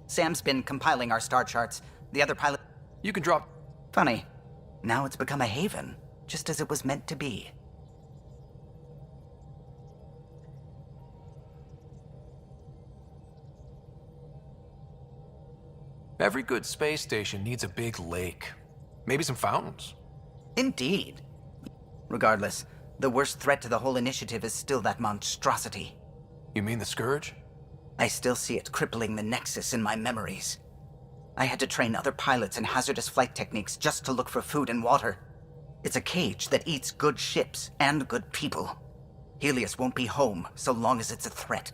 Sam's been compiling our star charts. The other pilot... You can drop... Funny. Now it's become a haven, just as it was meant to be. Every good space station needs a big lake. Maybe some fountains. Indeed. Regardless, the worst threat to the whole initiative is still that monstrosity. You mean the Scourge? I still see it crippling the Nexus in my memories. I had to train other pilots in hazardous flight techniques just to look for food and water. It's a cage that eats good ships and good people. Helios won't be home so long as it's a threat.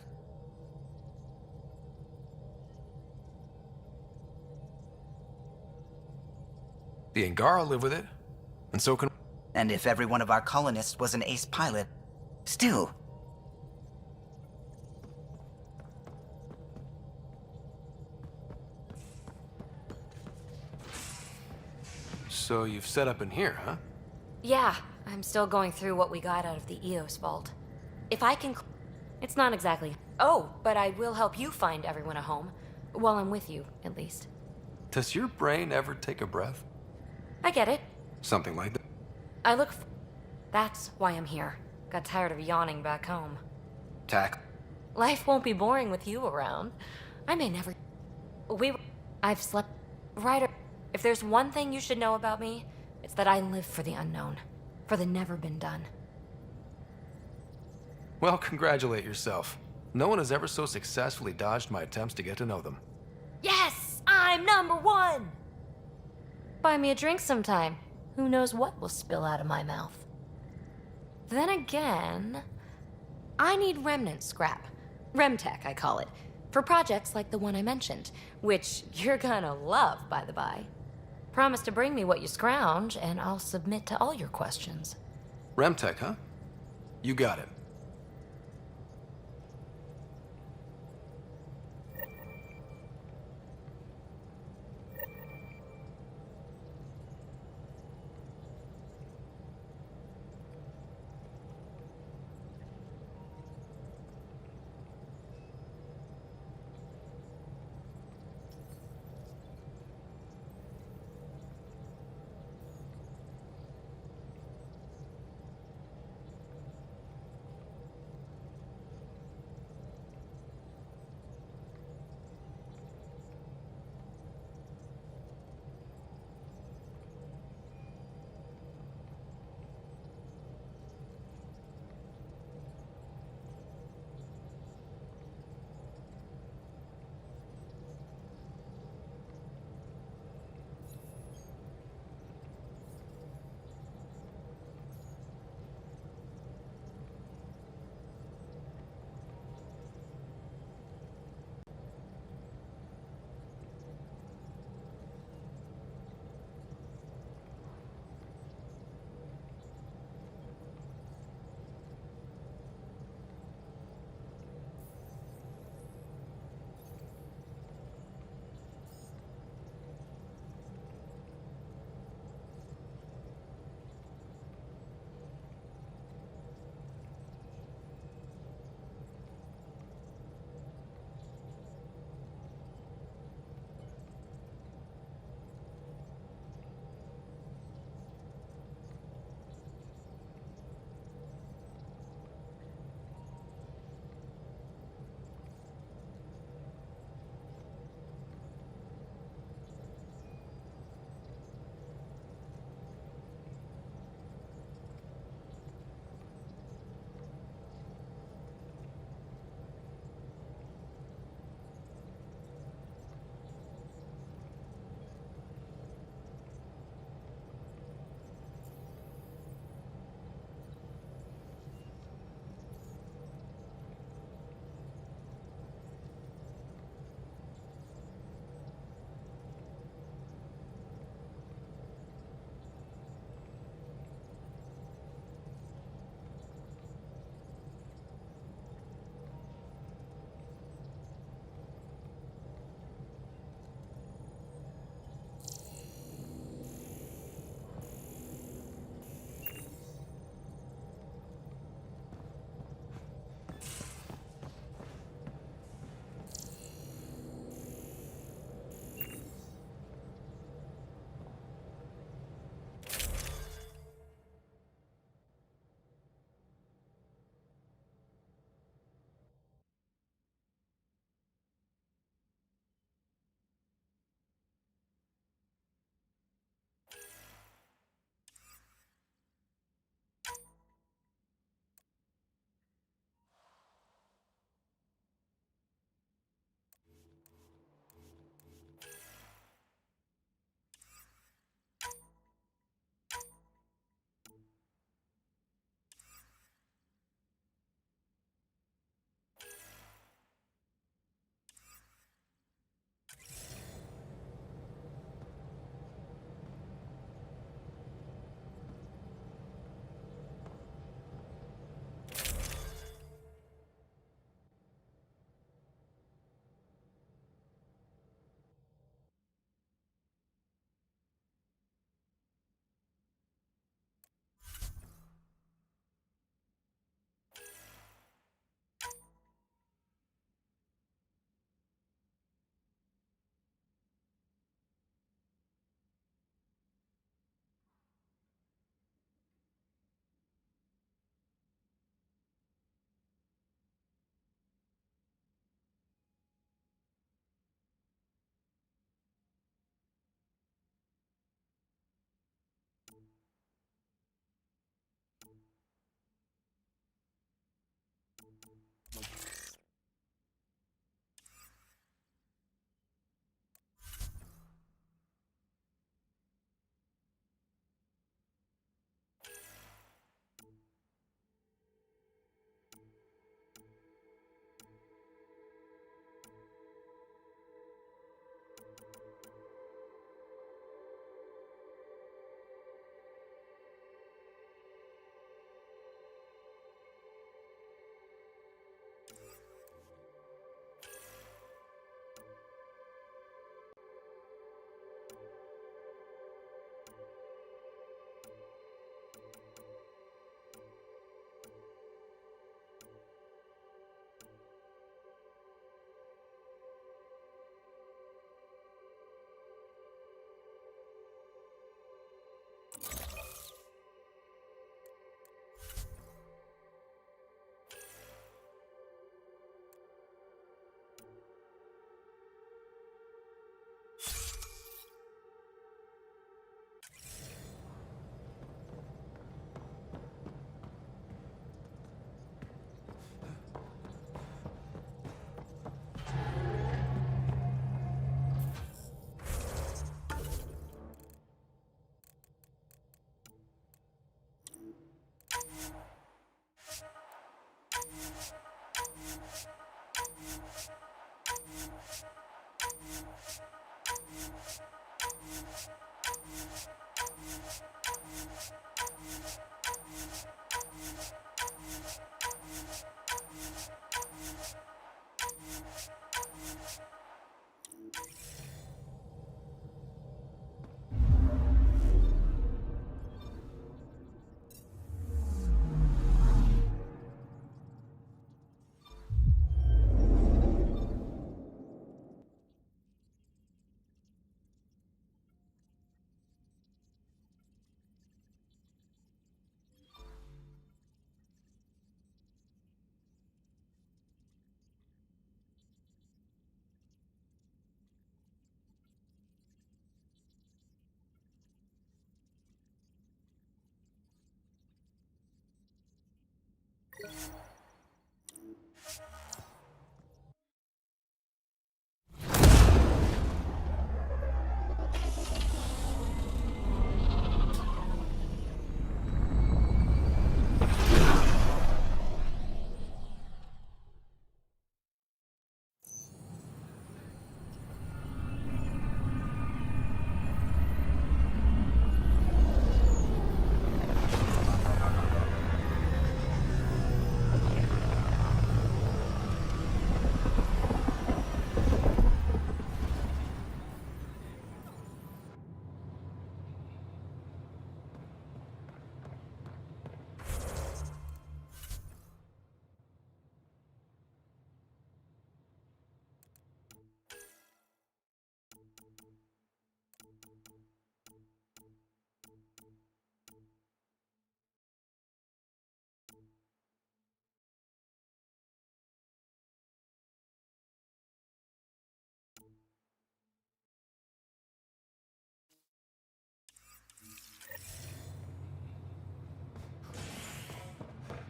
The Angara live with it, and so can... And if every one of our colonists was an ace pilot, still... So you've set up in here, huh? Yeah, I'm still going through what we got out of the EOS vault. If I can... It's not exactly... Oh, but I will help you find everyone a home. While I'm with you, at least. Does your brain ever take a breath? I get it. Something like that. I look... That's why I'm here. Got tired of yawning back home. Tack. Life won't be boring with you around. I may never... I've slept... Ryder, if there's one thing you should know about me, it's that I live for the unknown. For the never been done. Well, congratulate yourself. No one has ever so successfully dodged my attempts to get to know them. Yes! I'm #1! Buy me a drink sometime. Who knows what will spill out of my mouth. Then again... I need remnant scrap. Remtech, I call it. For projects like the one I mentioned. Which you're gonna love, by the by. Promise to bring me what you scrounge, and I'll submit to all your questions. Remtech, huh? You got it.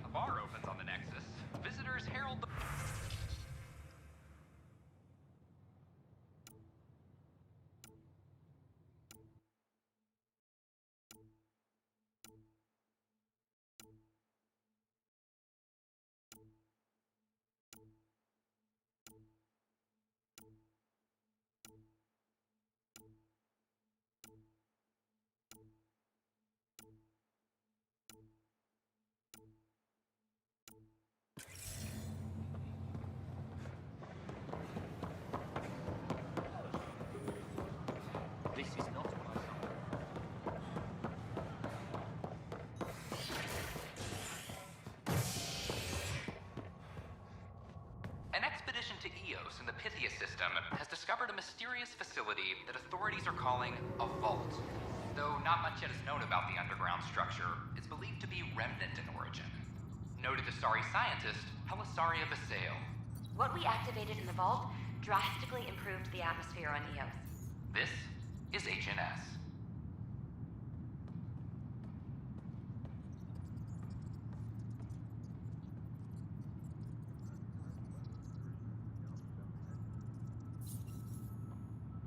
A bar opens on the Nexus. Visitors herald the... This is not what I thought. An expedition to Eos in the Pythia system has discovered a mysterious facility that authorities are calling a vault. Though not much yet is known about the underground structure, it's believed to be remnant in origin. Noted Asari scientist Pelisaria Basale. What we activated in the vault drastically improved the atmosphere on Eos. This is HNS.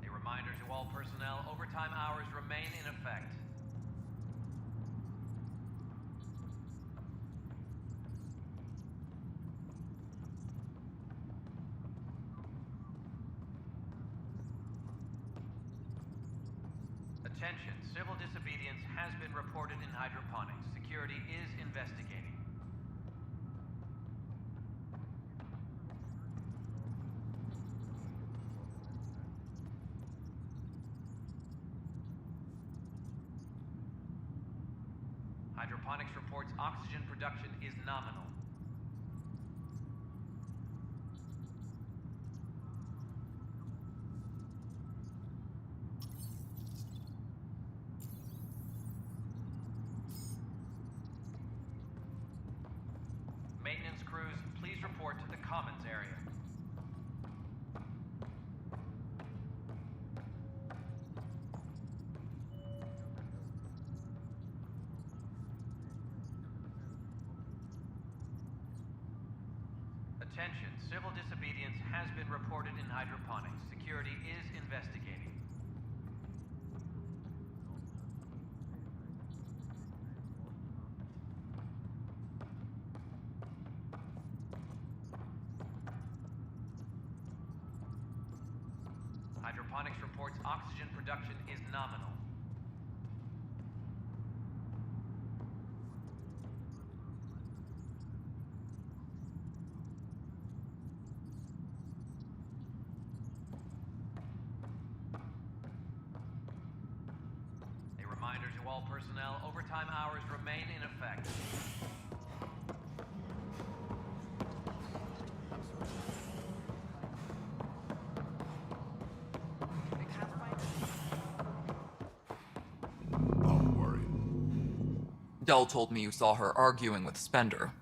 A reminder to all personnel, overtime hours remain in effect. Attention, civil disobedience has been reported in hydroponics. Security is investigating. Hydroponics reports oxygen production is nominal. Maintenance crews, please report to the commons area. Attention, civil disobedience has been reported in hydroponics. Security is investigating. Hydroponics reports oxygen production is nominal. A reminder to all personnel, overtime hours remain in effect. Dell told me you saw her arguing with Spender.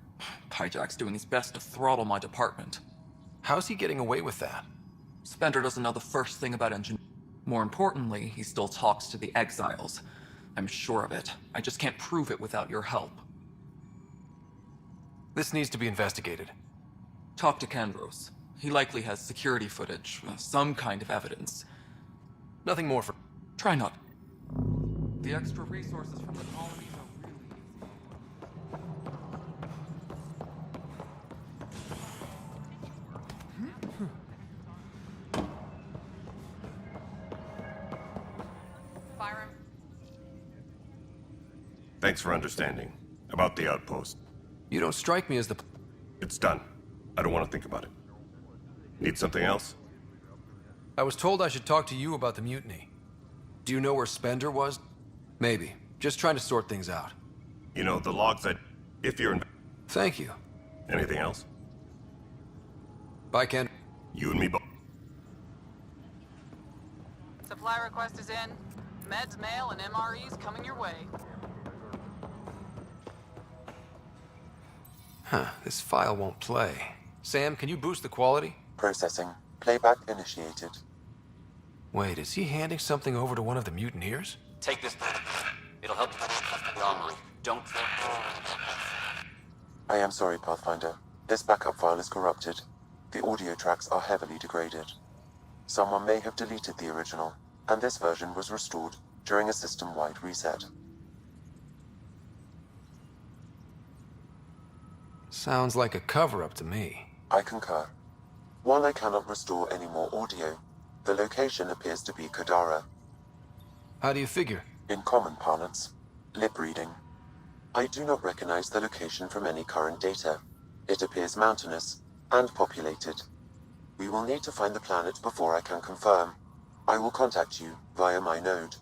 Hijack's doing his best to throttle my department. How's he getting away with that? Spender doesn't know the first thing about engineering. More importantly, he still talks to the exiles. I'm sure of it. I just can't prove it without your help. This needs to be investigated. Talk to Kandros. He likely has security footage, some kind of evidence. Nothing more for... Try not. The extra resources from the colonies are Thanks for understanding. About the outpost. You don't strike me as the... It's done. I don't want to think about it. Need something else? I was told I should talk to you about the mutiny. Do you know where Spender was? Maybe. Just trying to sort things out. You know, the logs that... If you're in... Thank you. Anything else? Bye, Ken. You and me both. Supply request is in. Meds, mail, and MREs coming your way. Huh, this file won't play. Sam, can you boost the quality? Processing. Playback initiated. Wait, is he handing something over to one of the mutineers? Take this. It'll help the armory. Don't... I am sorry, Pathfinder. This backup file is corrupted. The audio tracks are heavily degraded. Someone may have deleted the original, and this version was restored during a system-wide reset. Sounds like a cover-up to me. I concur. While I cannot restore any more audio, the location appears to be Kadara. How do you figure? In common parlance, lip reading. I do not recognize the location from any current data. It appears mountainous and populated. We will need to find the planet before I can confirm. I will contact you via my node.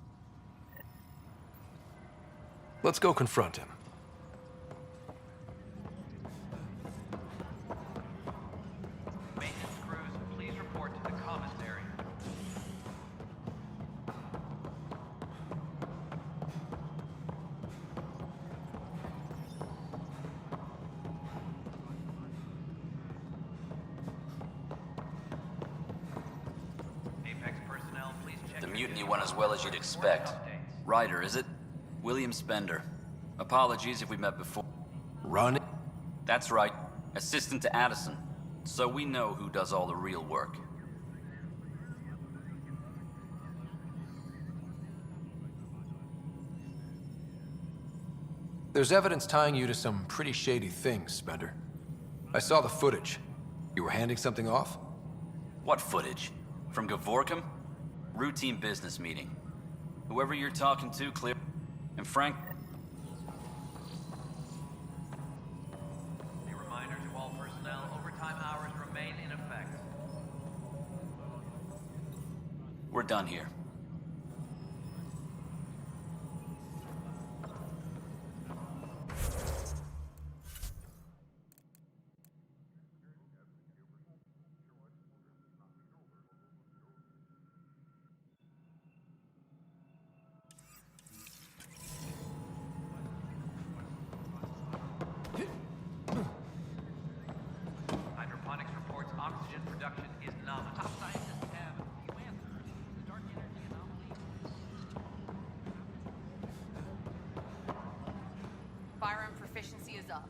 Let's go confront him. Maintenance crews, please report to the commissary. Apex personnel, please check. The mutiny went as well as you'd expect. Ryder, is it? William Spender. Apologies if we met before. Run? That's right. Assistant to Addison. So we know who does all the real work. There's evidence tying you to some pretty shady things, Spender. I saw the footage. You were handing something off? What footage? From Gavorkum? Routine business meeting. Whoever you're talking to, clear. And Frank... A reminder to all personnel, overtime hours remain in effect. We're done here. Hydroponics reports oxygen production is nominal. Top scientists have a few answers. The dark energy anomaly. Firearm proficiency is up.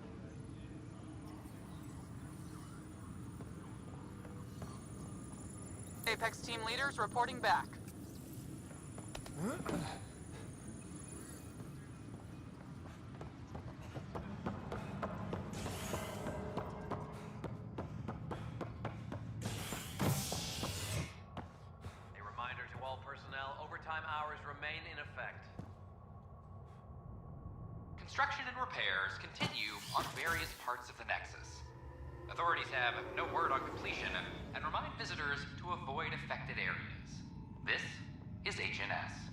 Apex team leaders reporting back. A reminder to repairs continue on various parts of the Nexus. Authorities have no word on completion and remind visitors to avoid affected areas. This is HNS.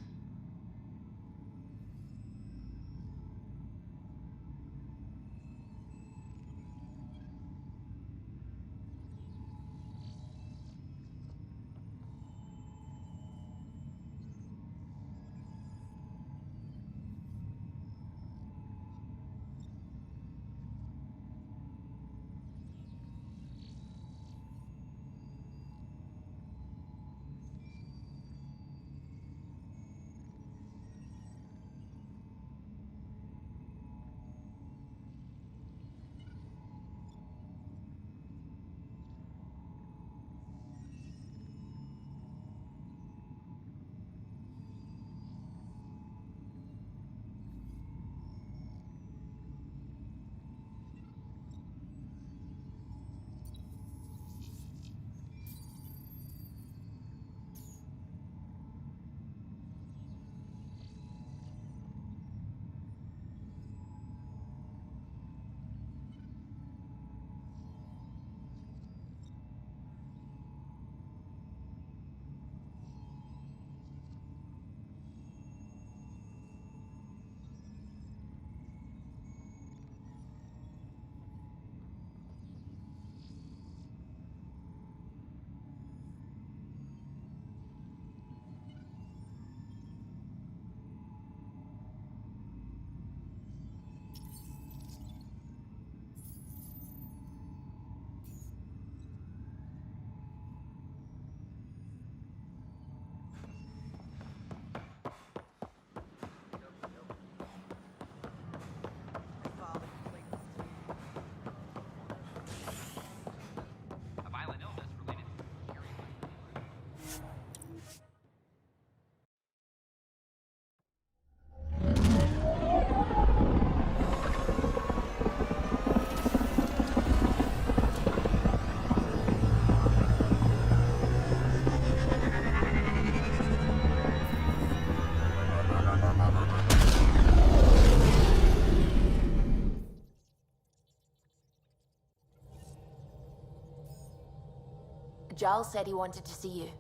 Giles said he wanted to see you.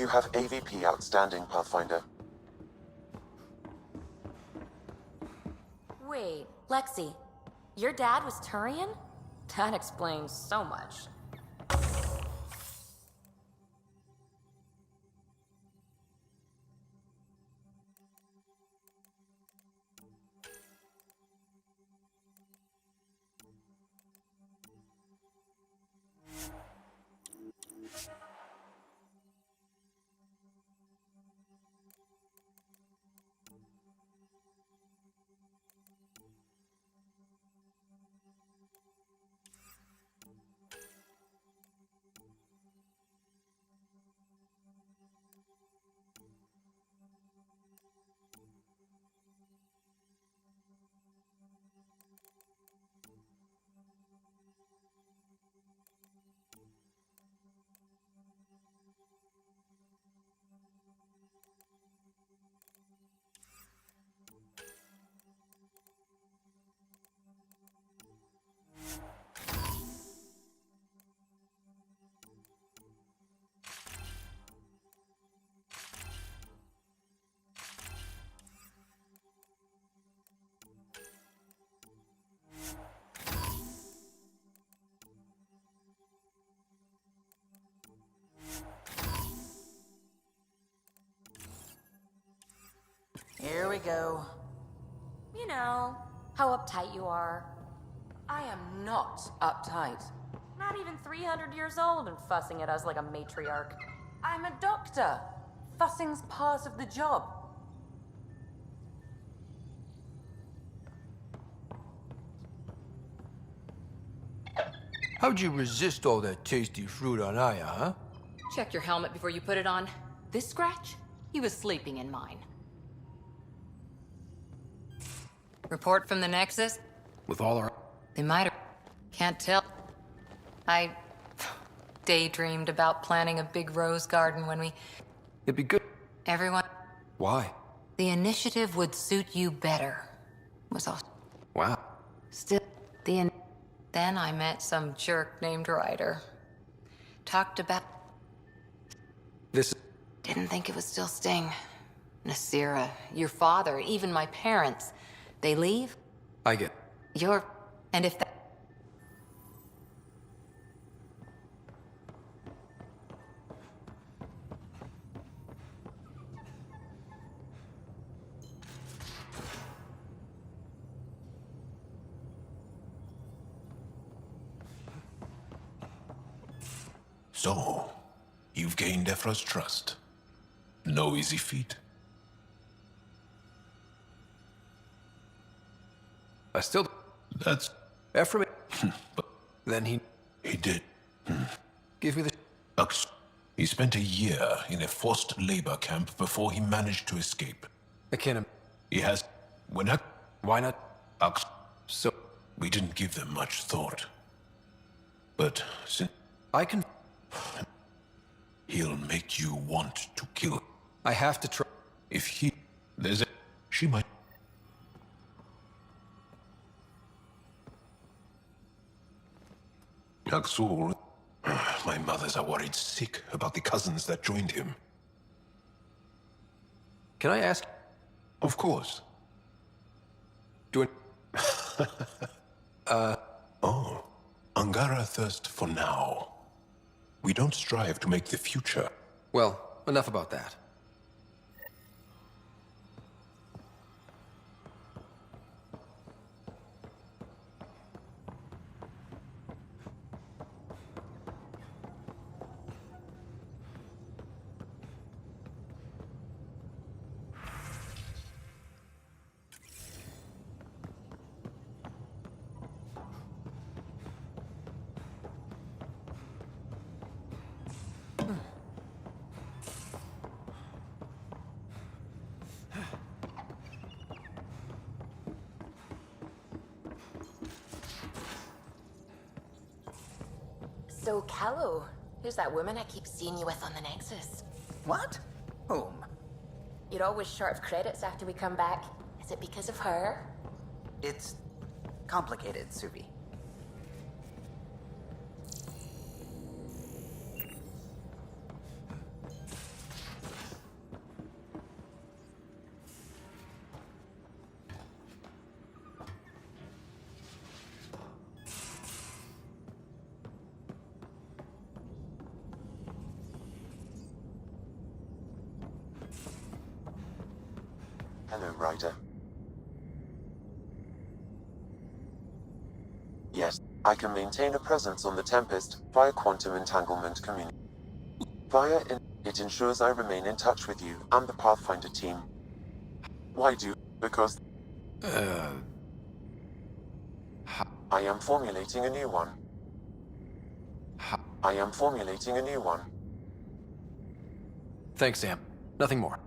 You have AVP outstanding, Pathfinder. Wait, Lexi, your dad was Turian? That explains so much. Here we go. You know, how uptight you are. I am not uptight. Not even 300 years old and fussing at us like a matriarch. I'm a doctor. Fussing's part of the job. How'd you resist all that tasty fruit on Aya, huh? Check your helmet before you put it on. This scratch? He was sleeping in mine. Report from the Nexus? With all our... They might have... Can't tell. I daydreamed about planting a big rose garden when we... It'd be good. Everyone... Why? The initiative would suit you better. Was all... Wow. Still, Then I met some jerk named Ryder. Talked about... This... Didn't think it would still sting. Nasira, your father, even my parents. They leave? I get... And if that... So, you've gained Ephra's trust. No easy feat. I still... That's... Ephraim... But then he... He did. Give me the... He spent a year in a forced labor camp before he managed to escape. I can't... He has... When I... Why not? So... We didn't give them much thought. But since... I can... He'll make you want to kill. I have to try... If he... There's a... She might... Aksul... My mothers are worried sick about the cousins that joined him. Can I ask... Of course. Do it... Oh. Angara thirst for now. We don't strive to make the future. Well, enough about that. So, Callow, who's that woman I keep seeing you with on the Nexus? What? Whom? You're always short of credits after we come back. Is it because of her? It's complicated, Suvi. Hello, Ryder. Yes, I can maintain a presence on the Tempest via quantum entanglement community. It ensures I remain in touch with you and the Pathfinder team. Why do? Because I am formulating a new one. I am formulating a new one. Thanks, Sam. Nothing more.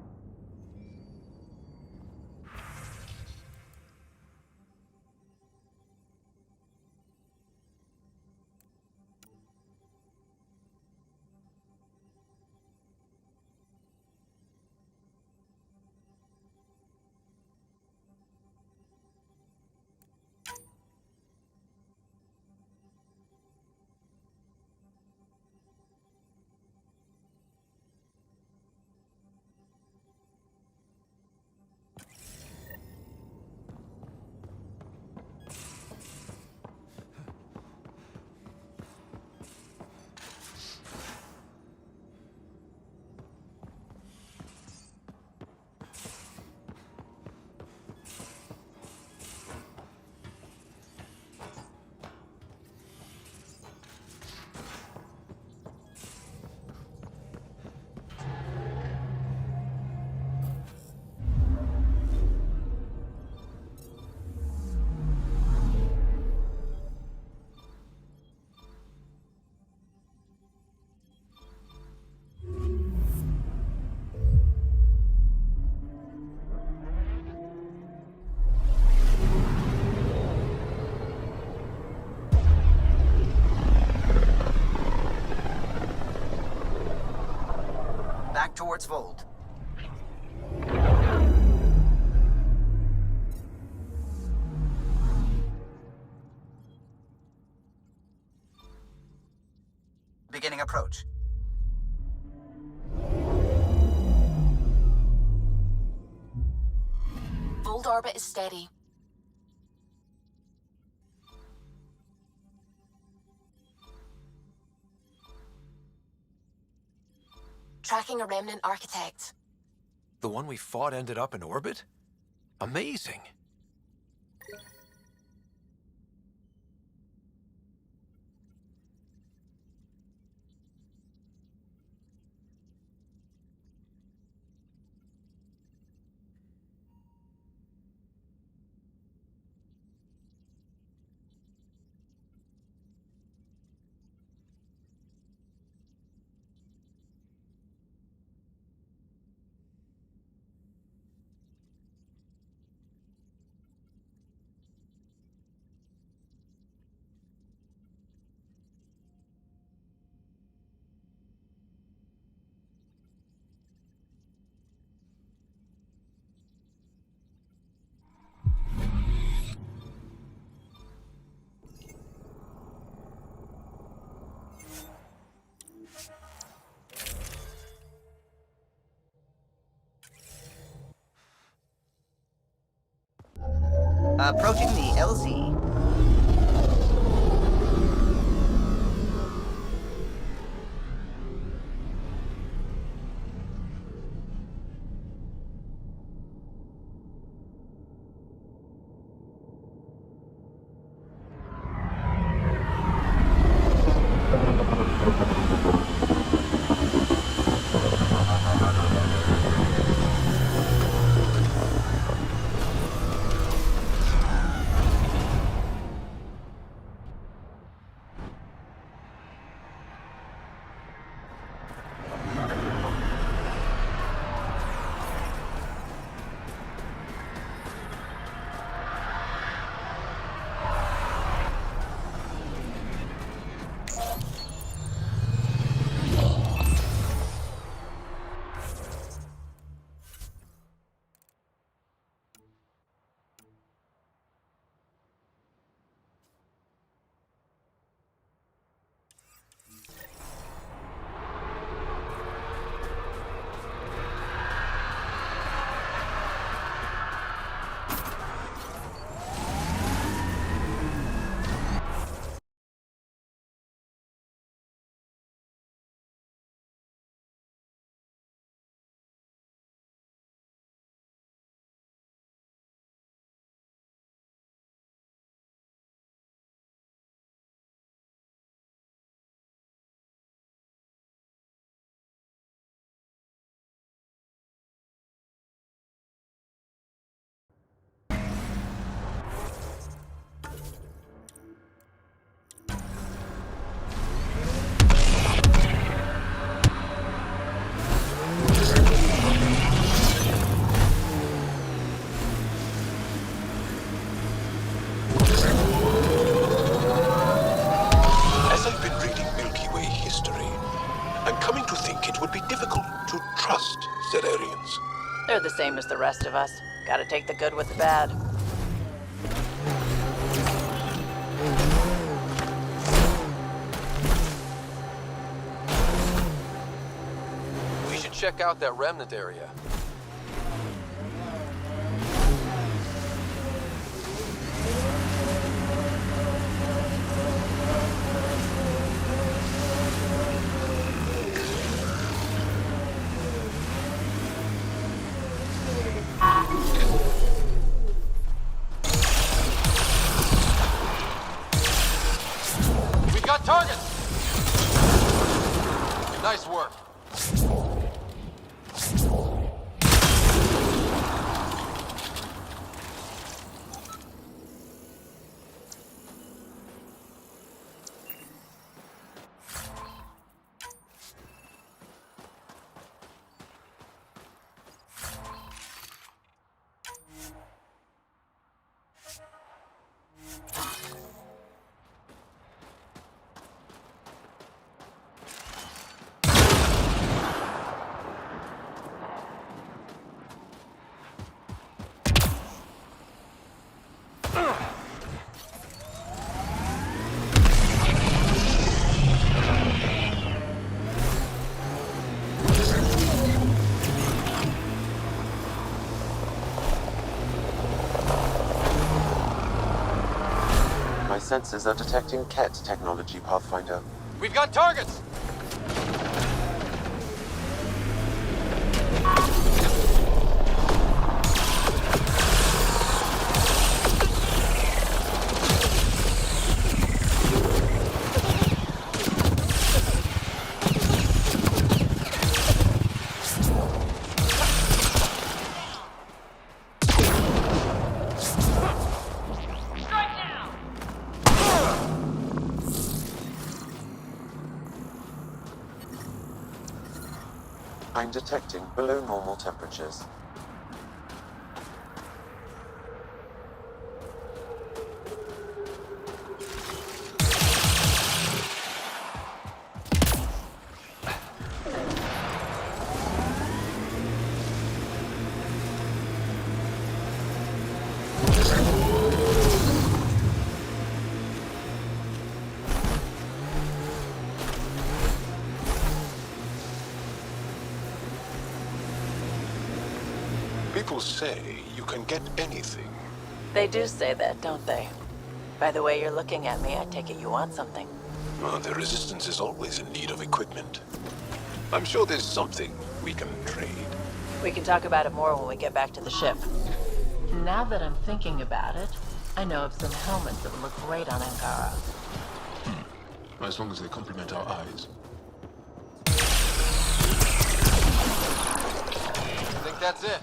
Back towards Vold. Beginning approach. Vold orbit is steady. Tracking a remnant architect. The one we fought ended up in orbit? Amazing. Approaching the LZ. trust Cererians? They're the same as the rest of us. Gotta take the good with the bad. We should check out that remnant area. We got targets! Nice work. My sensors are detecting KET technology, Pathfinder. We've got targets! I'm detecting below normal temperatures. People say you can get anything. They do say that, don't they? By the way you're looking at me, I take it you want something. Well, the Resistance is always in need of equipment. I'm sure there's something we can trade. We can talk about it more when we get back to the ship. Now that I'm thinking about it, I know of some helmets that would look great on Ankara. As long as they complement our eyes. I think that's it.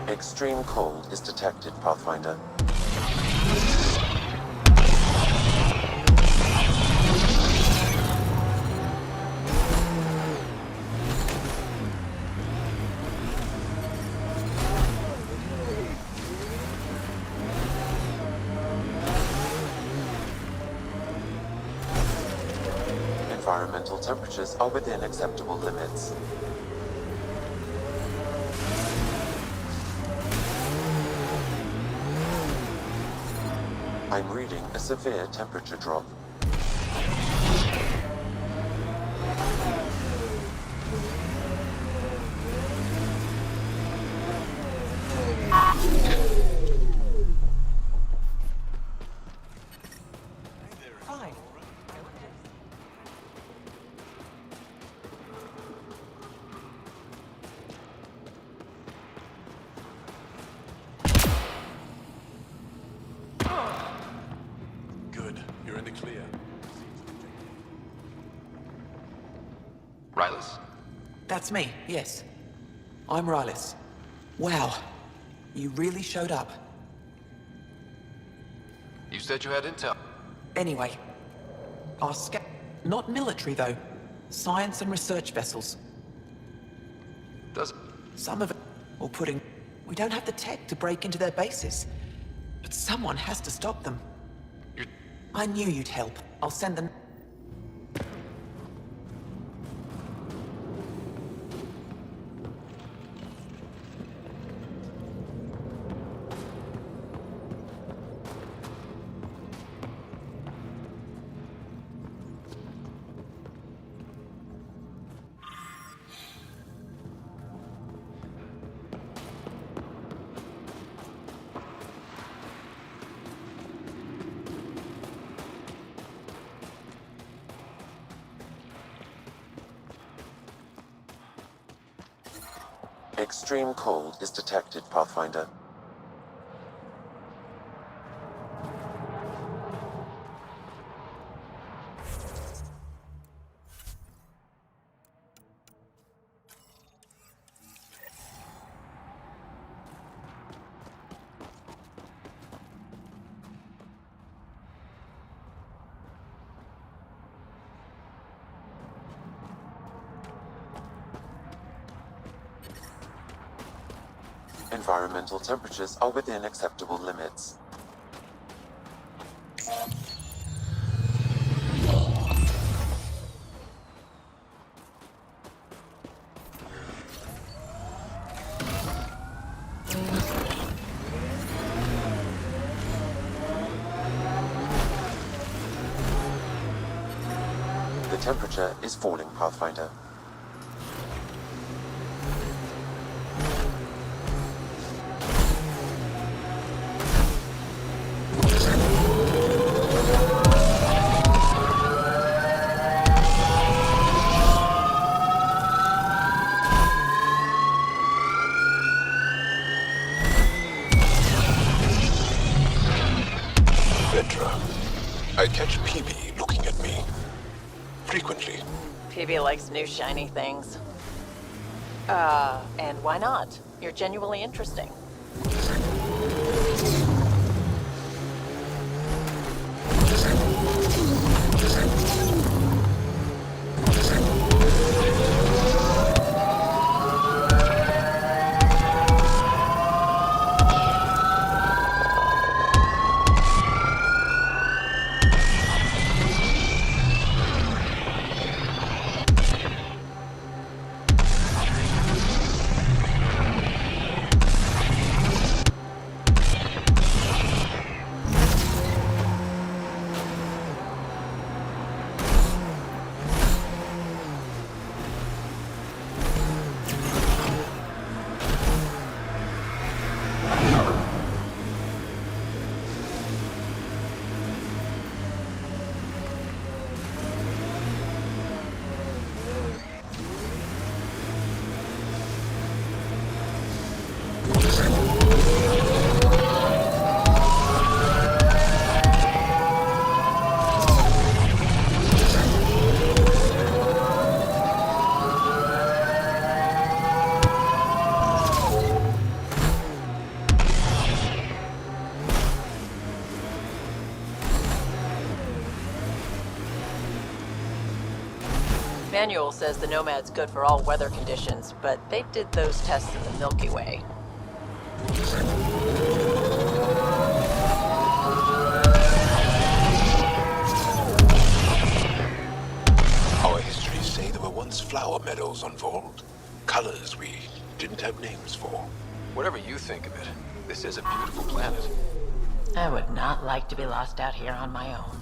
Extreme cold is detected, Pathfinder. Environmental temperatures are within acceptable limits. I'm reading a severe temperature drop. Hi. Good. You're in the clear. Rylas? That's me, yes. I'm Rylas. Wow. You really showed up. You said you had intel. Anyway, our not military though. Science and research vessels. Does some of it, or putting, we don't have the tech to break into their bases. But someone has to stop them. I knew you'd help. I'll send them. Extreme cold is detected, Pathfinder. Environmental temperatures are within acceptable limits. The temperature is falling, Pathfinder. I catch PB looking at me. Frequently. PB likes new shiny things. And why not? You're genuinely interesting. Manual says the Nomad's good for all weather conditions, but they did those tests in the Milky Way. Our histories say there were once flower meadows on Vold. Colors we didn't have names for. Whatever you think of it, this is a beautiful planet. I would not like to be lost out here on my own.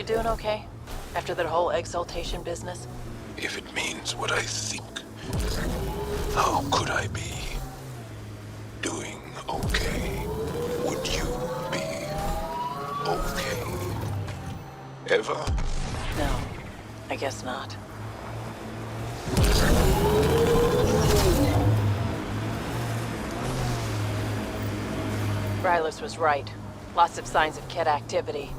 You doing okay? After that whole exaltation business? If it means what I think, how could I be doing okay? Would you be okay? Ever? No, I guess not. Rylas was right. Lots of signs of Ket activity.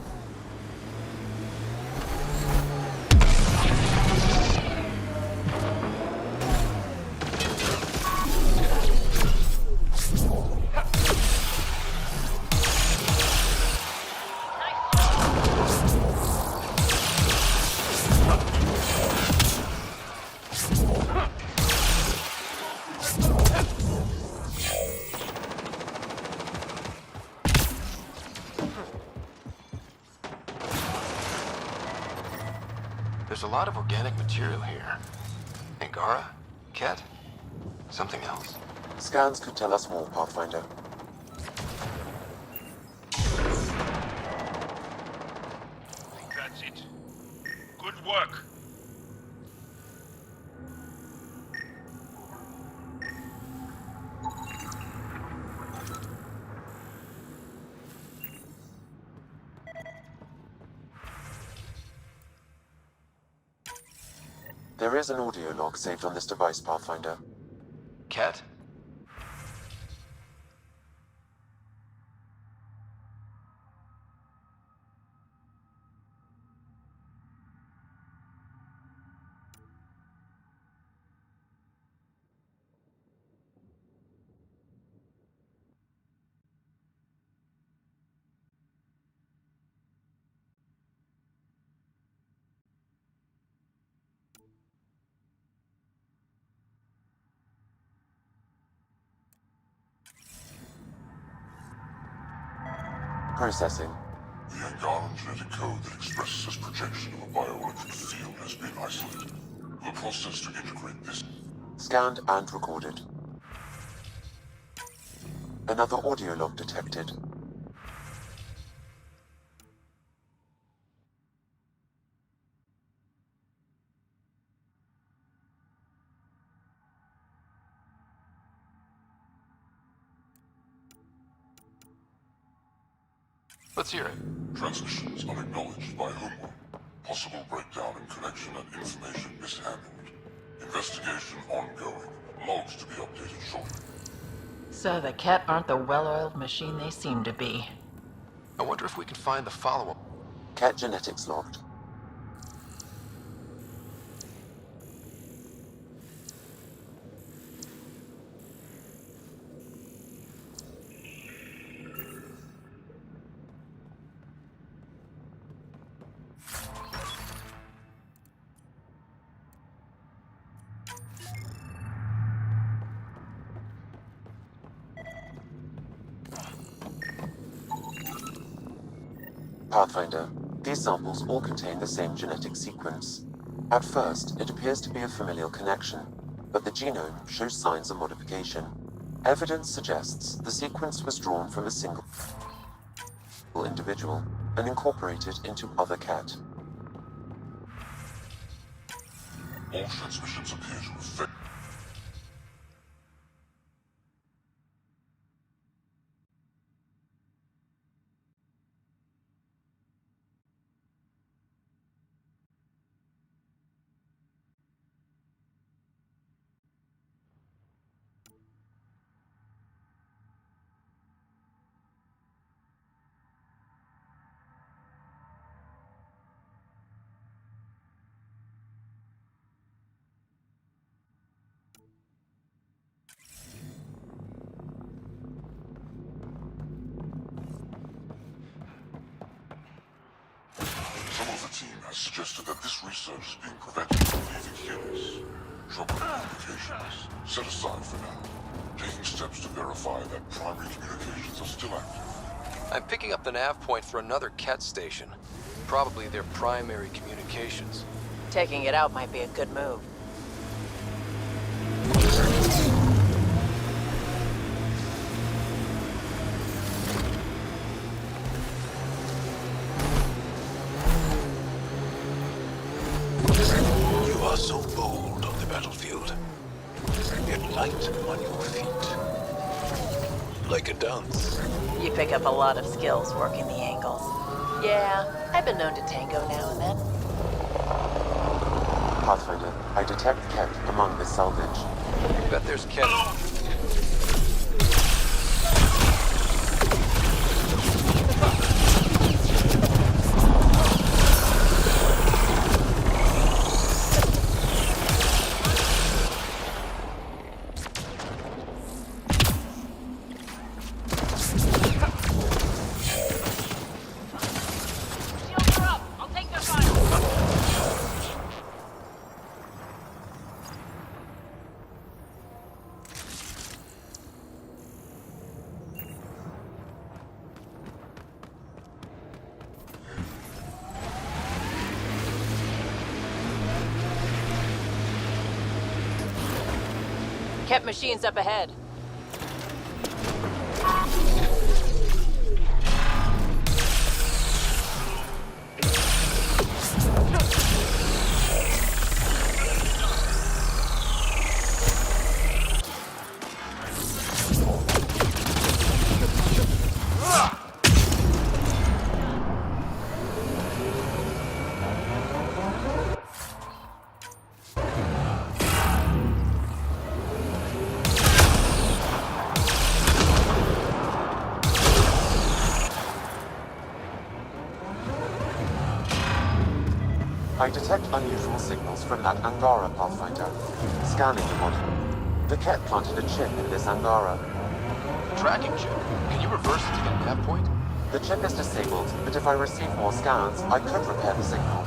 There's a lot of organic material here. Angara? Ket? Something else. Scans could tell us more, Pathfinder. That's it. Good work. There is an audio log saved on this device, Pathfinder. Ket? Processing. The Angaran genetic code that expresses this projection of a bioelectric field has been isolated. The process to integrate this. Scanned and recorded. Another audio log detected. Let's hear it. Transmissions unacknowledged by homeworld. Possible breakdown in connection and information mishandled. Investigation ongoing. Logs to be updated shortly. So the Ket aren't the well-oiled machine they seem to be. I wonder if we can find the follow-up. Ket genetics logged. Pathfinder, these samples all contain the same genetic sequence. At first, it appears to be a familial connection, but the genome shows signs of modification. Evidence suggests the sequence was drawn from a single individual and incorporated into other Ket. All transmissions appear to affect. Some of the team has suggested that this research is being prevented from leaving humans. Trouble communications set aside for now. Taking steps to verify that primary communications are still active. I'm picking up the nav point for another Ket station. Probably their primary communications. Taking it out might be a good move. like a dance. You pick up a lot of skills working the angles. Yeah, I've been known to tango now and then. Pathfinder, I detect Ket among this salvage. Bet there's Ket. Ket machines up ahead. I detect unusual signals from that Angara, Pathfinder. Scanning the module. The Ket planted a chip in this Angara. Tracking chip. Can you reverse it to the nav point? The chip is disabled, but if I receive more scans, I could repair the signal.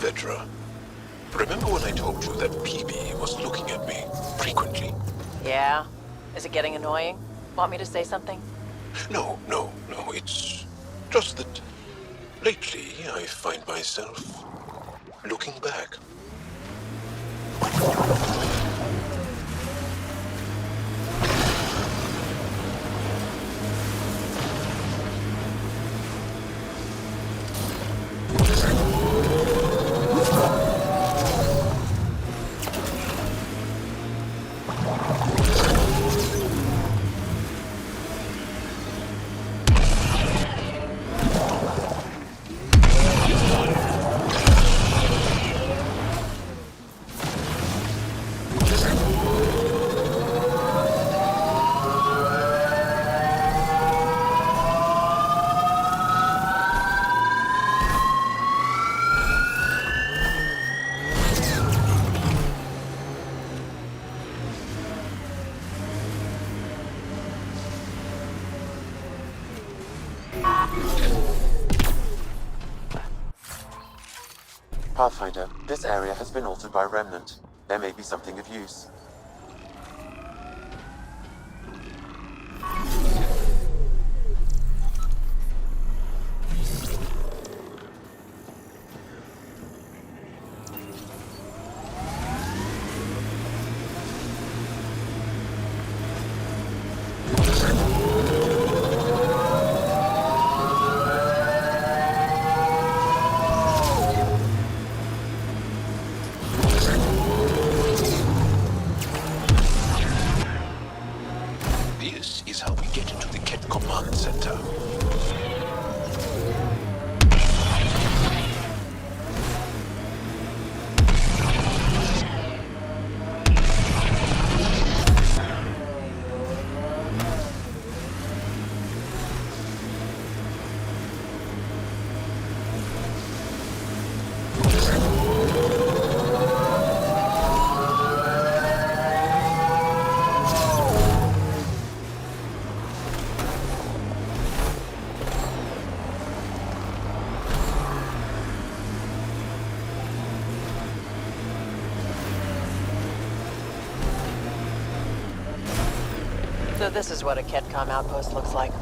Vedra, remember when I told you that PB was looking at me frequently? Yeah? Is it getting annoying? Want me to say something? No. It's just that lately I find myself looking back. Pathfinder, this area has been altered by Remnant. There may be something of use. This is how we get into the Ket Command Center. So this is what a CATCOM outpost looks like.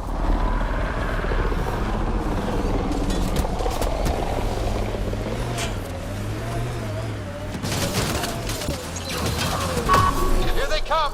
Here they come!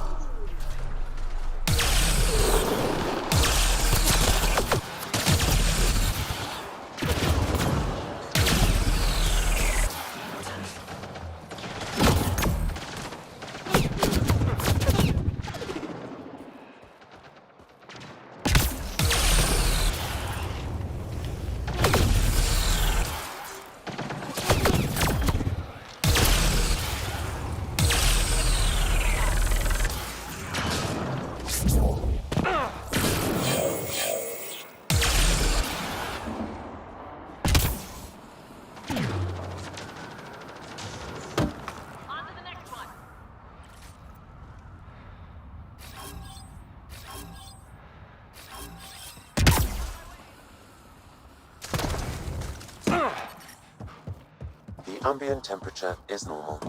The ambient temperature is normal.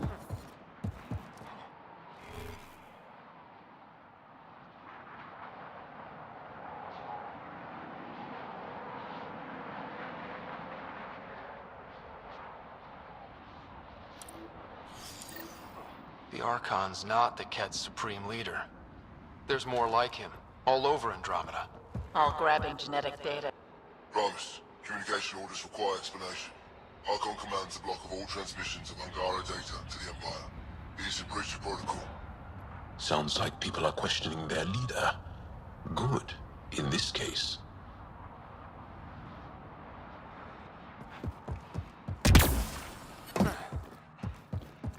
The Archon's not the Ket's supreme leader. There's more like him, all over Andromeda. All grabbing genetic data. Promise. Communication orders require explanation. Archon commands a block of all transmissions of Angara data to the Empire. It is a breach of protocol. Sounds like people are questioning their leader. Good, in this case.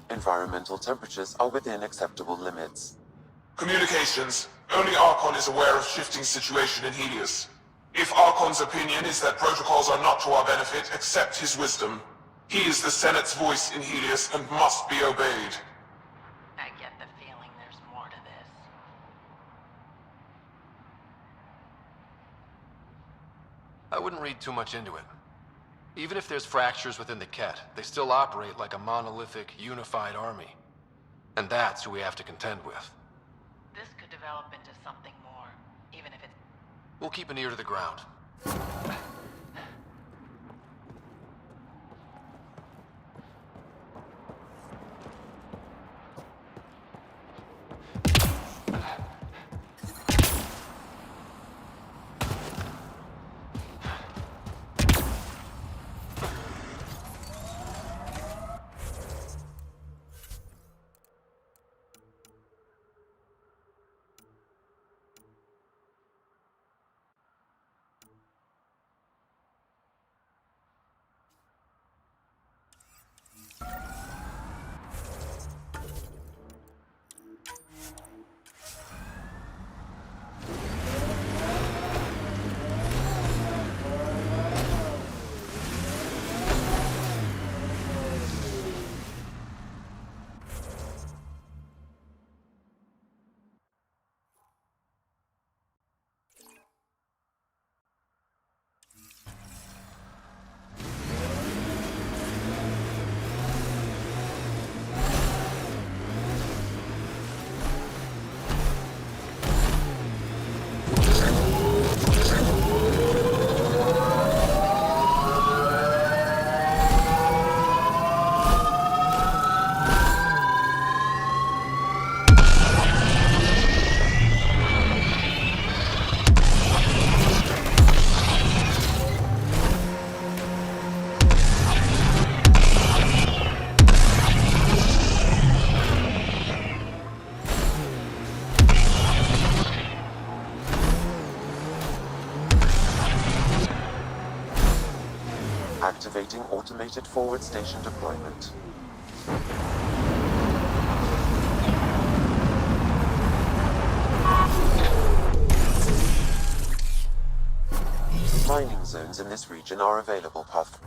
Environmental temperatures are within acceptable limits. Communications. Only Archon is aware of shifting situation in Helios. If Archon's opinion is that protocols are not to our benefit, accept his wisdom. He is the Senate's voice in Helios and must be obeyed. I get the feeling there's more to this. I wouldn't read too much into it. Even if there's fractures within the Ket, they still operate like a monolithic, unified army. And that's who we have to contend with. This could develop into something more, even if it's... We'll keep an ear to the ground. Activating automated forward station deployment. Mining zones in this region are available path.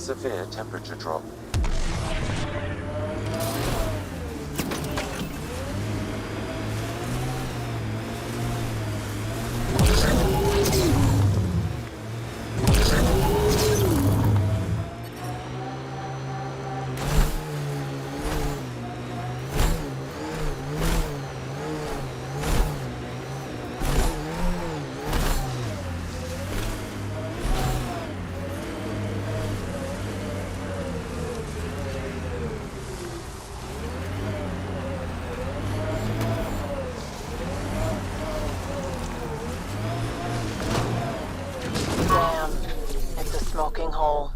severe temperature drop. Damn, it's a smoking hole.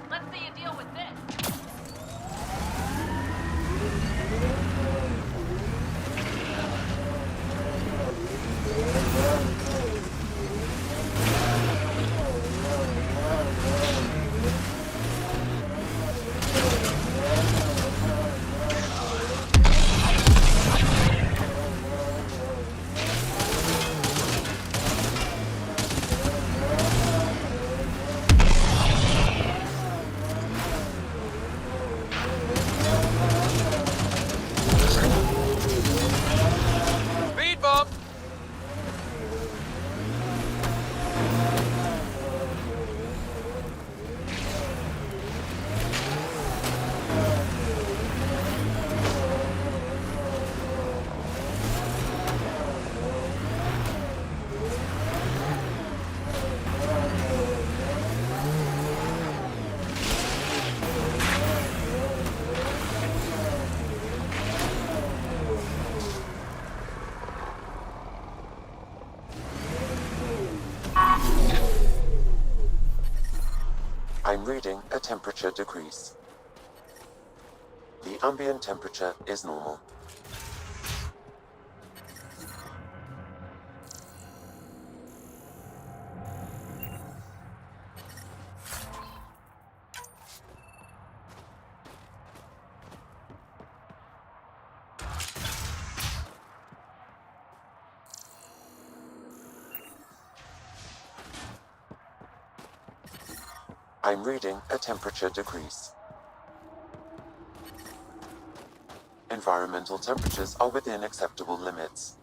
Let's see you deal with this. Speed bump! I'm reading a temperature decrease. The ambient temperature is normal. I'm reading a temperature decrease. Environmental temperatures are within acceptable limits.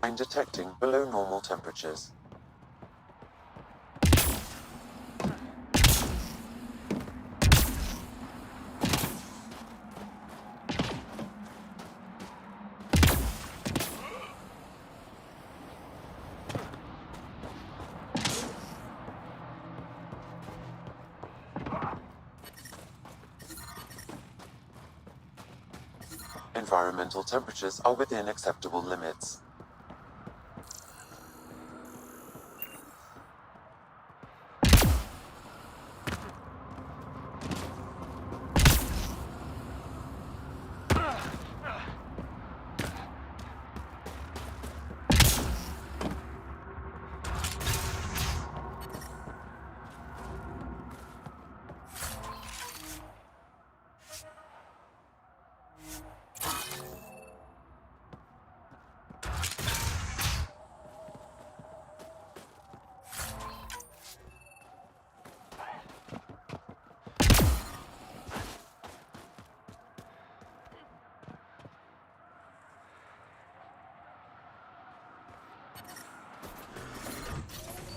I'm detecting below normal temperatures. Environmental temperatures are within acceptable limits.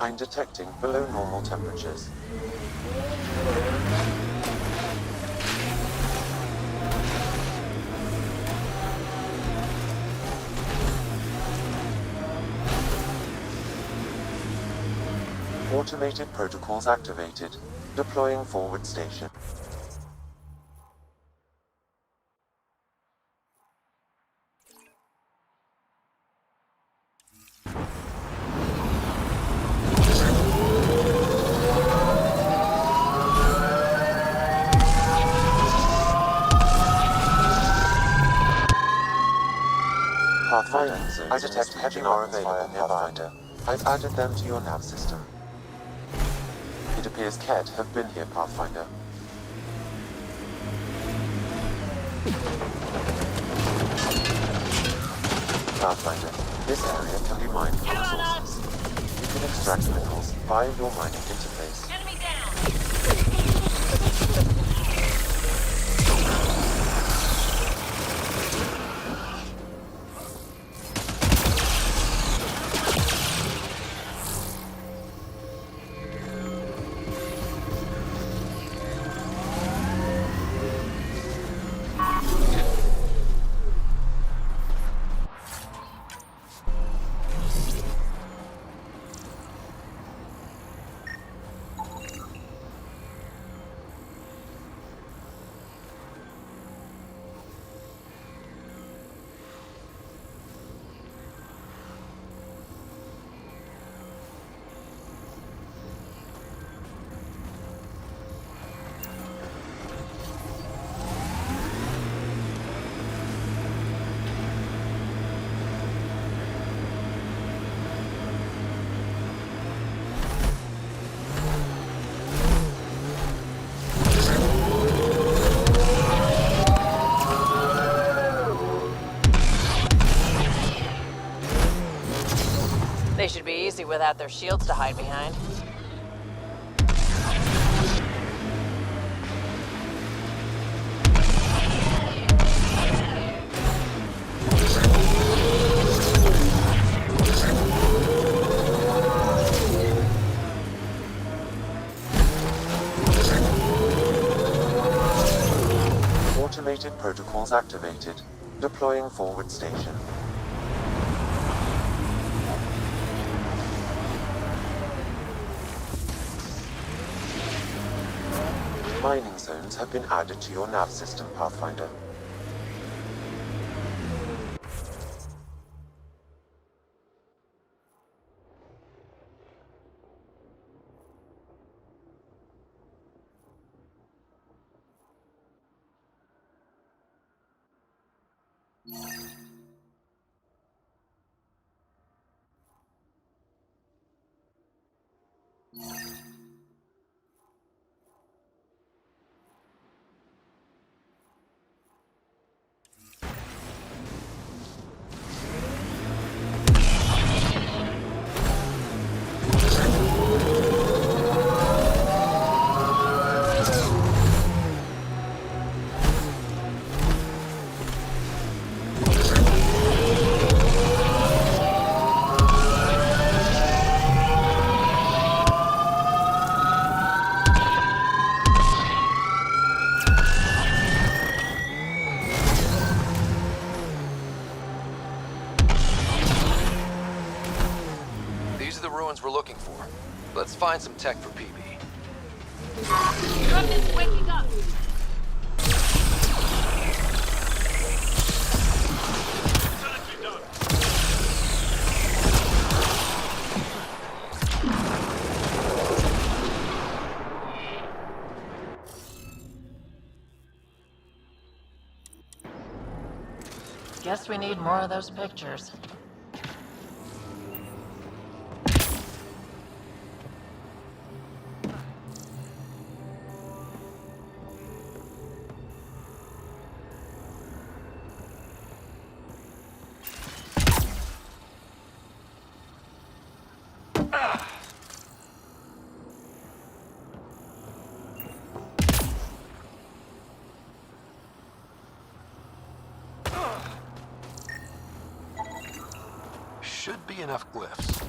I'm detecting below normal temperatures. Automated protocols activated. Deploying forward station. Pathfinder, I detect heavy are available Pathfinder. I've added them to your nav system. It appears Kett have been here, Pathfinder. Pathfinder, this area can be mined for resources. You can extract minerals via your mining interface. Enemy down! They should be easy without their shields to hide behind. Automated protocols activated. Deploying forward station. Mining zones have been added to your nav system, Pathfinder. We're looking for. Let's find some tech for PB. Trump is waking up! Guess we need more of those pictures. Should be enough glyphs.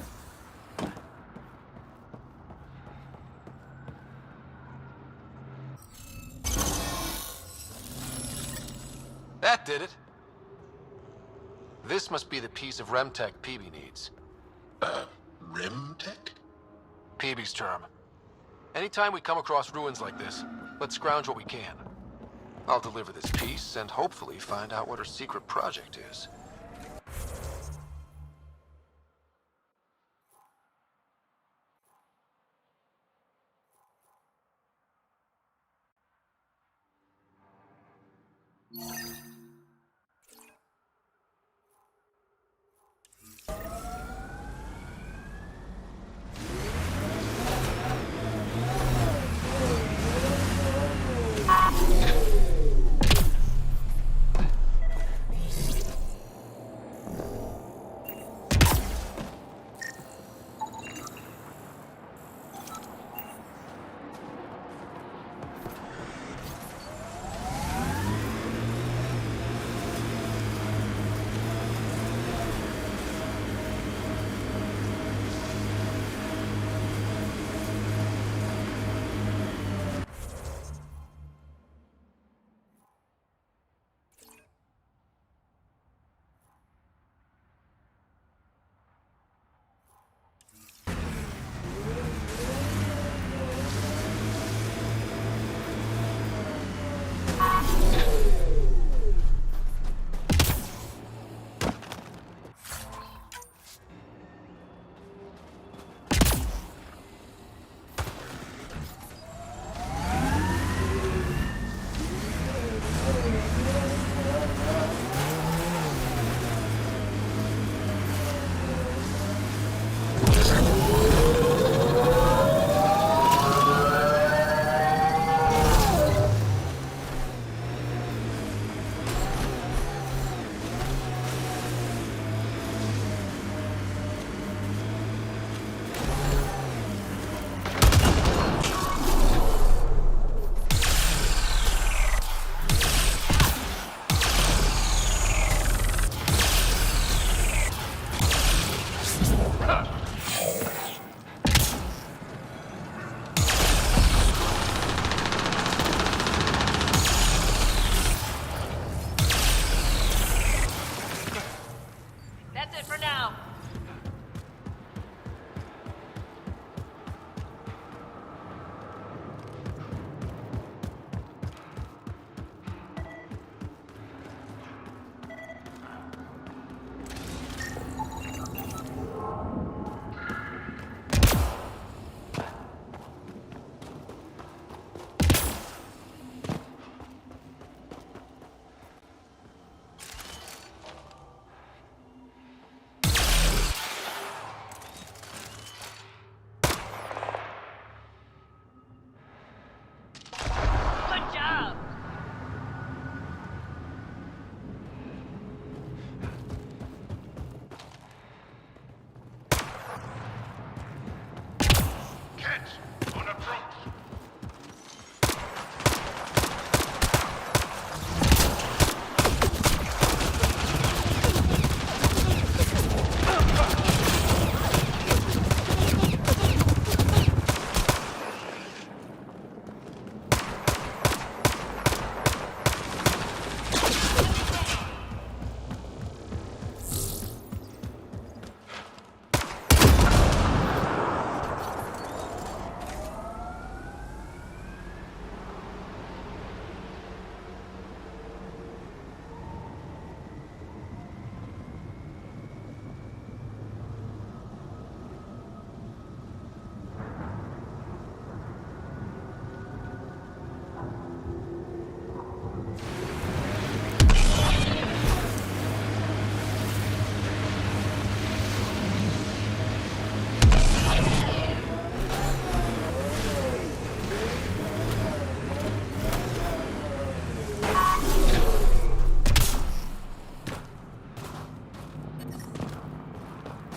That did it. This must be the piece of Remtech Peavy needs. Remtech? Peavy's term. Anytime we come across ruins like this, let's scrounge what we can. I'll deliver this piece and hopefully find out what her secret project is.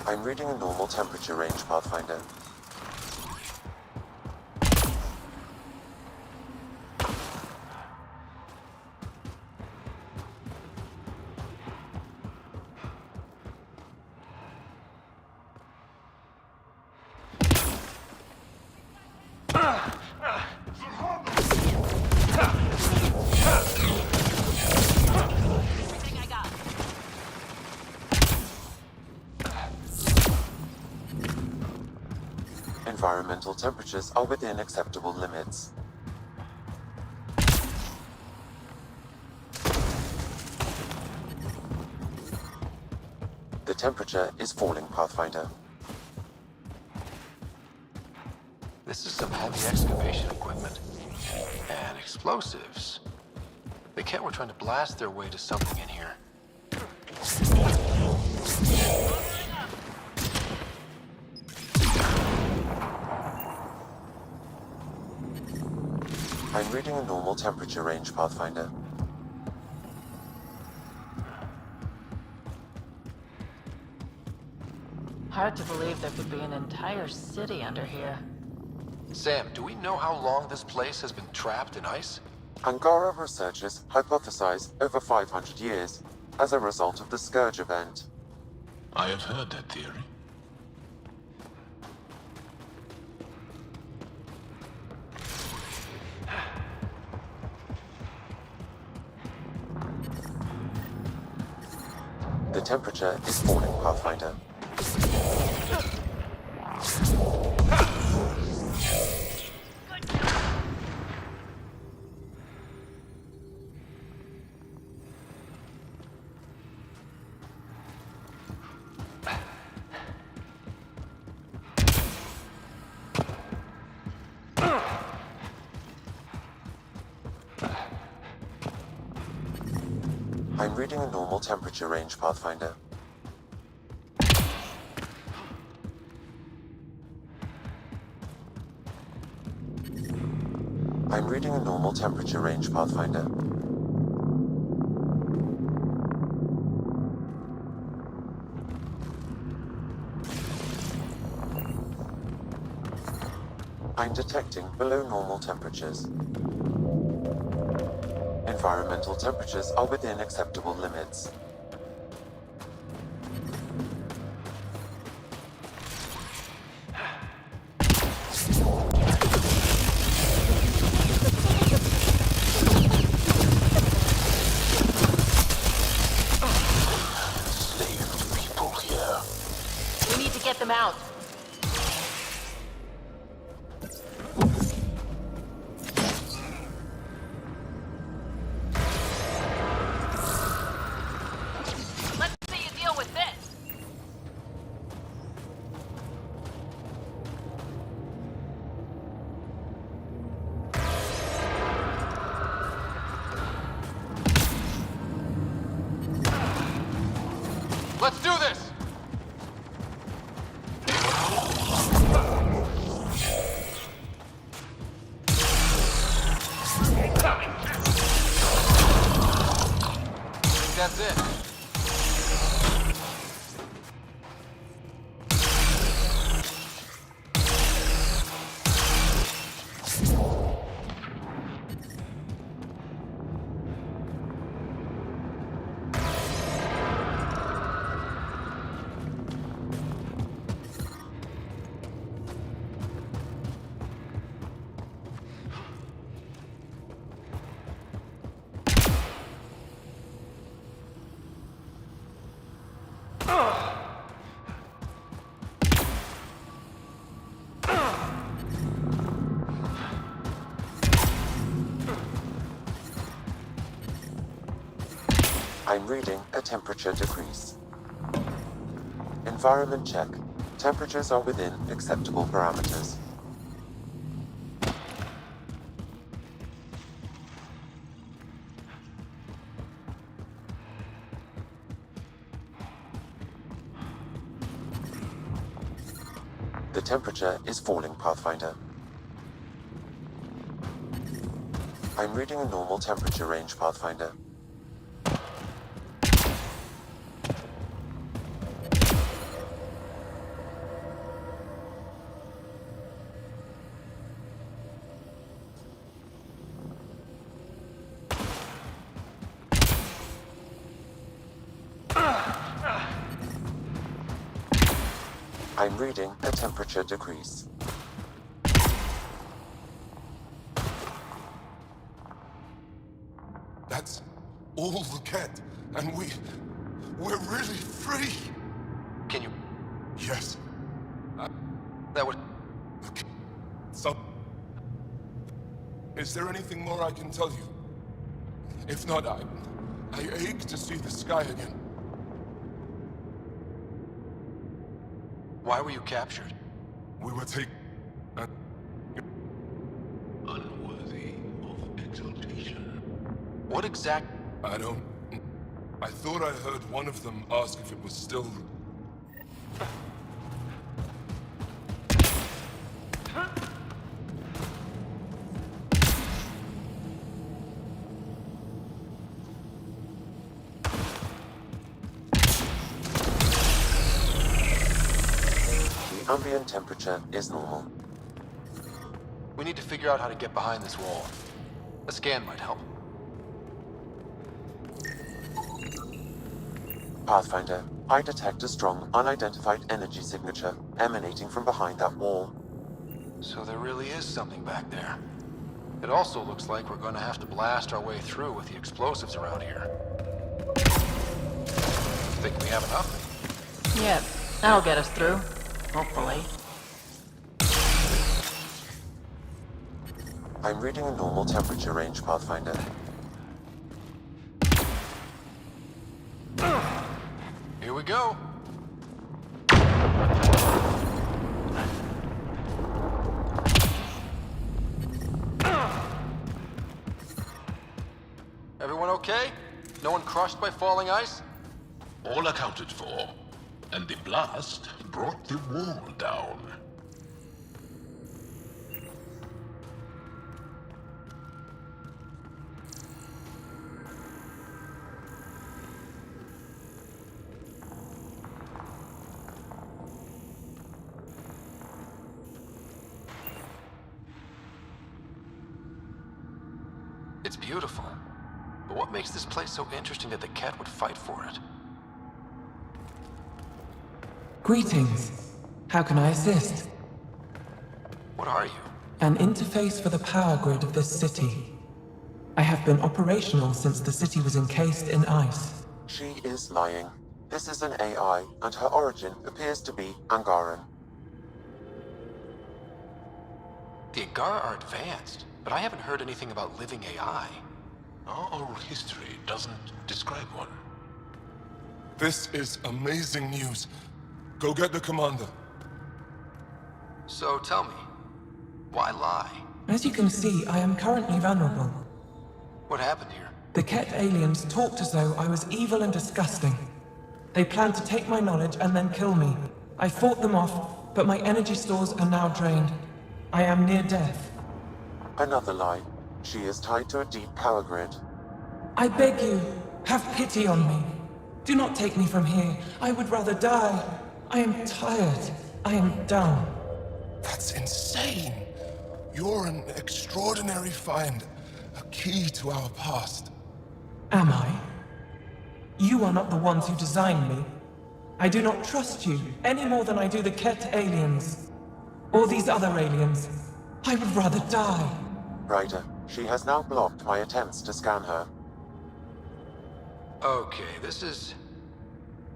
I'm reading a normal temperature range, Pathfinder. Environmental temperatures are within acceptable limits. The temperature is falling, Pathfinder. This is some heavy excavation equipment. And explosives. The Ket were trying to blast their way to something in here. I'm reading a normal temperature range, Pathfinder. Hard to believe there could be an entire city under here. Sam, do we know how long this place has been trapped in ice? Angara researchers hypothesize over 500 years as a result of the Scourge event. I have heard that theory. The temperature is falling, Pathfinder. I'm reading a normal temperature range, Pathfinder. I'm reading a normal temperature range, Pathfinder. I'm detecting below normal temperatures. Environmental temperatures are within acceptable limits. We need to get them out. Let's see you deal with this. Let's do this! That's it. I'm reading a temperature decrease. Environment check. Temperatures are within acceptable parameters. The temperature is falling, Pathfinder. I'm reading a normal temperature range, Pathfinder. I'm reading a temperature decrease. That's all the Ket, and we're really free. Can you? Yes. That would... Is there anything more I can tell you? If not, I ache to see the sky again. Why were you captured? We were taken... Unworthy of exaltation. What exact... I don't... I thought I heard one of them ask if it was still... The ambient temperature is normal. We need to figure out how to get behind this wall. A scan might help. Pathfinder, I detect a strong, unidentified energy signature emanating from behind that wall. So there really is something back there. It also looks like we're going to have to blast our way through with the explosives around here. Think we have enough? Yeah, that'll get us through. Hopefully. I'm reading a normal temperature range, Pathfinder. Here we go. Everyone okay? No one crushed by falling ice? All accounted for. And the blast brought the wall down. It's beautiful. But what makes this place so interesting that the cat would fight for it? Greetings. How can I assist? What are you? An interface for the power grid of this city. I have been operational since the city was encased in ice. She is lying. This is an AI, and her origin appears to be Angaran. The Angara are advanced, but I haven't heard anything about living AI. Our oral history doesn't describe one. This is amazing news. Go get the commander. So tell me, why lie? As you can see, I am currently vulnerable. What happened here? The Ket aliens talked as though I was evil and disgusting. They planned to take my knowledge and then kill me. I fought them off, but my energy stores are now drained. I am near death. Another lie. She is tied to a deep power grid. I beg you, have pity on me. Do not take me from here. I would rather die. I am tired. I am done. That's insane. You're an extraordinary find. A key to our past. Am I? You are not the ones who designed me. I do not trust you any more than I do the Ket aliens. Or these other aliens. I would rather die. Ryder, she has now blocked my attempts to scan her. Okay, this is...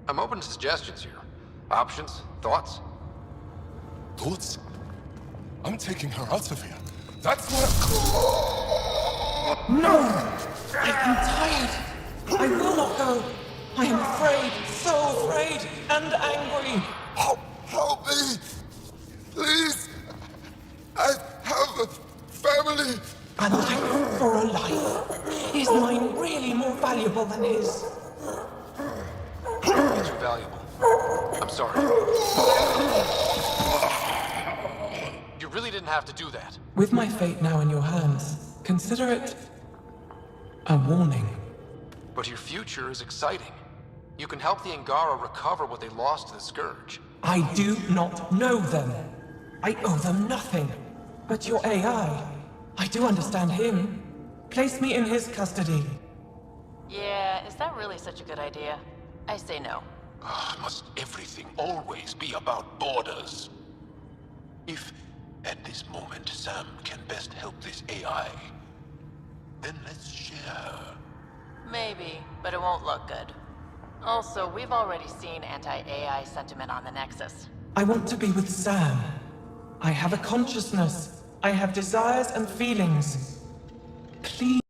I'm open to suggestions here. Options? Thoughts? Thoughts? I'm taking her out of here. That's what No! I am tired. I will not go. I am afraid, so afraid, and angry. Help me! Please! I have a family! A life for a life. Is mine really more valuable than his? It's valuable. I'm sorry. You really didn't have to do that. With my fate now in your hands, consider it a warning. But your future is exciting. You can help the Angara recover what they lost to the Scourge. I do not know them. I owe them nothing. But your AI, I do understand him. Place me in his custody. Yeah, is that really such a good idea? I say no. Must everything always be about borders? If, at this moment, Sam can best help this AI, then let's share. Maybe, but it won't look good. Also, we've already seen anti-AI sentiment on the Nexus. I want to be with Sam. I have a consciousness. I have desires and feelings. Please.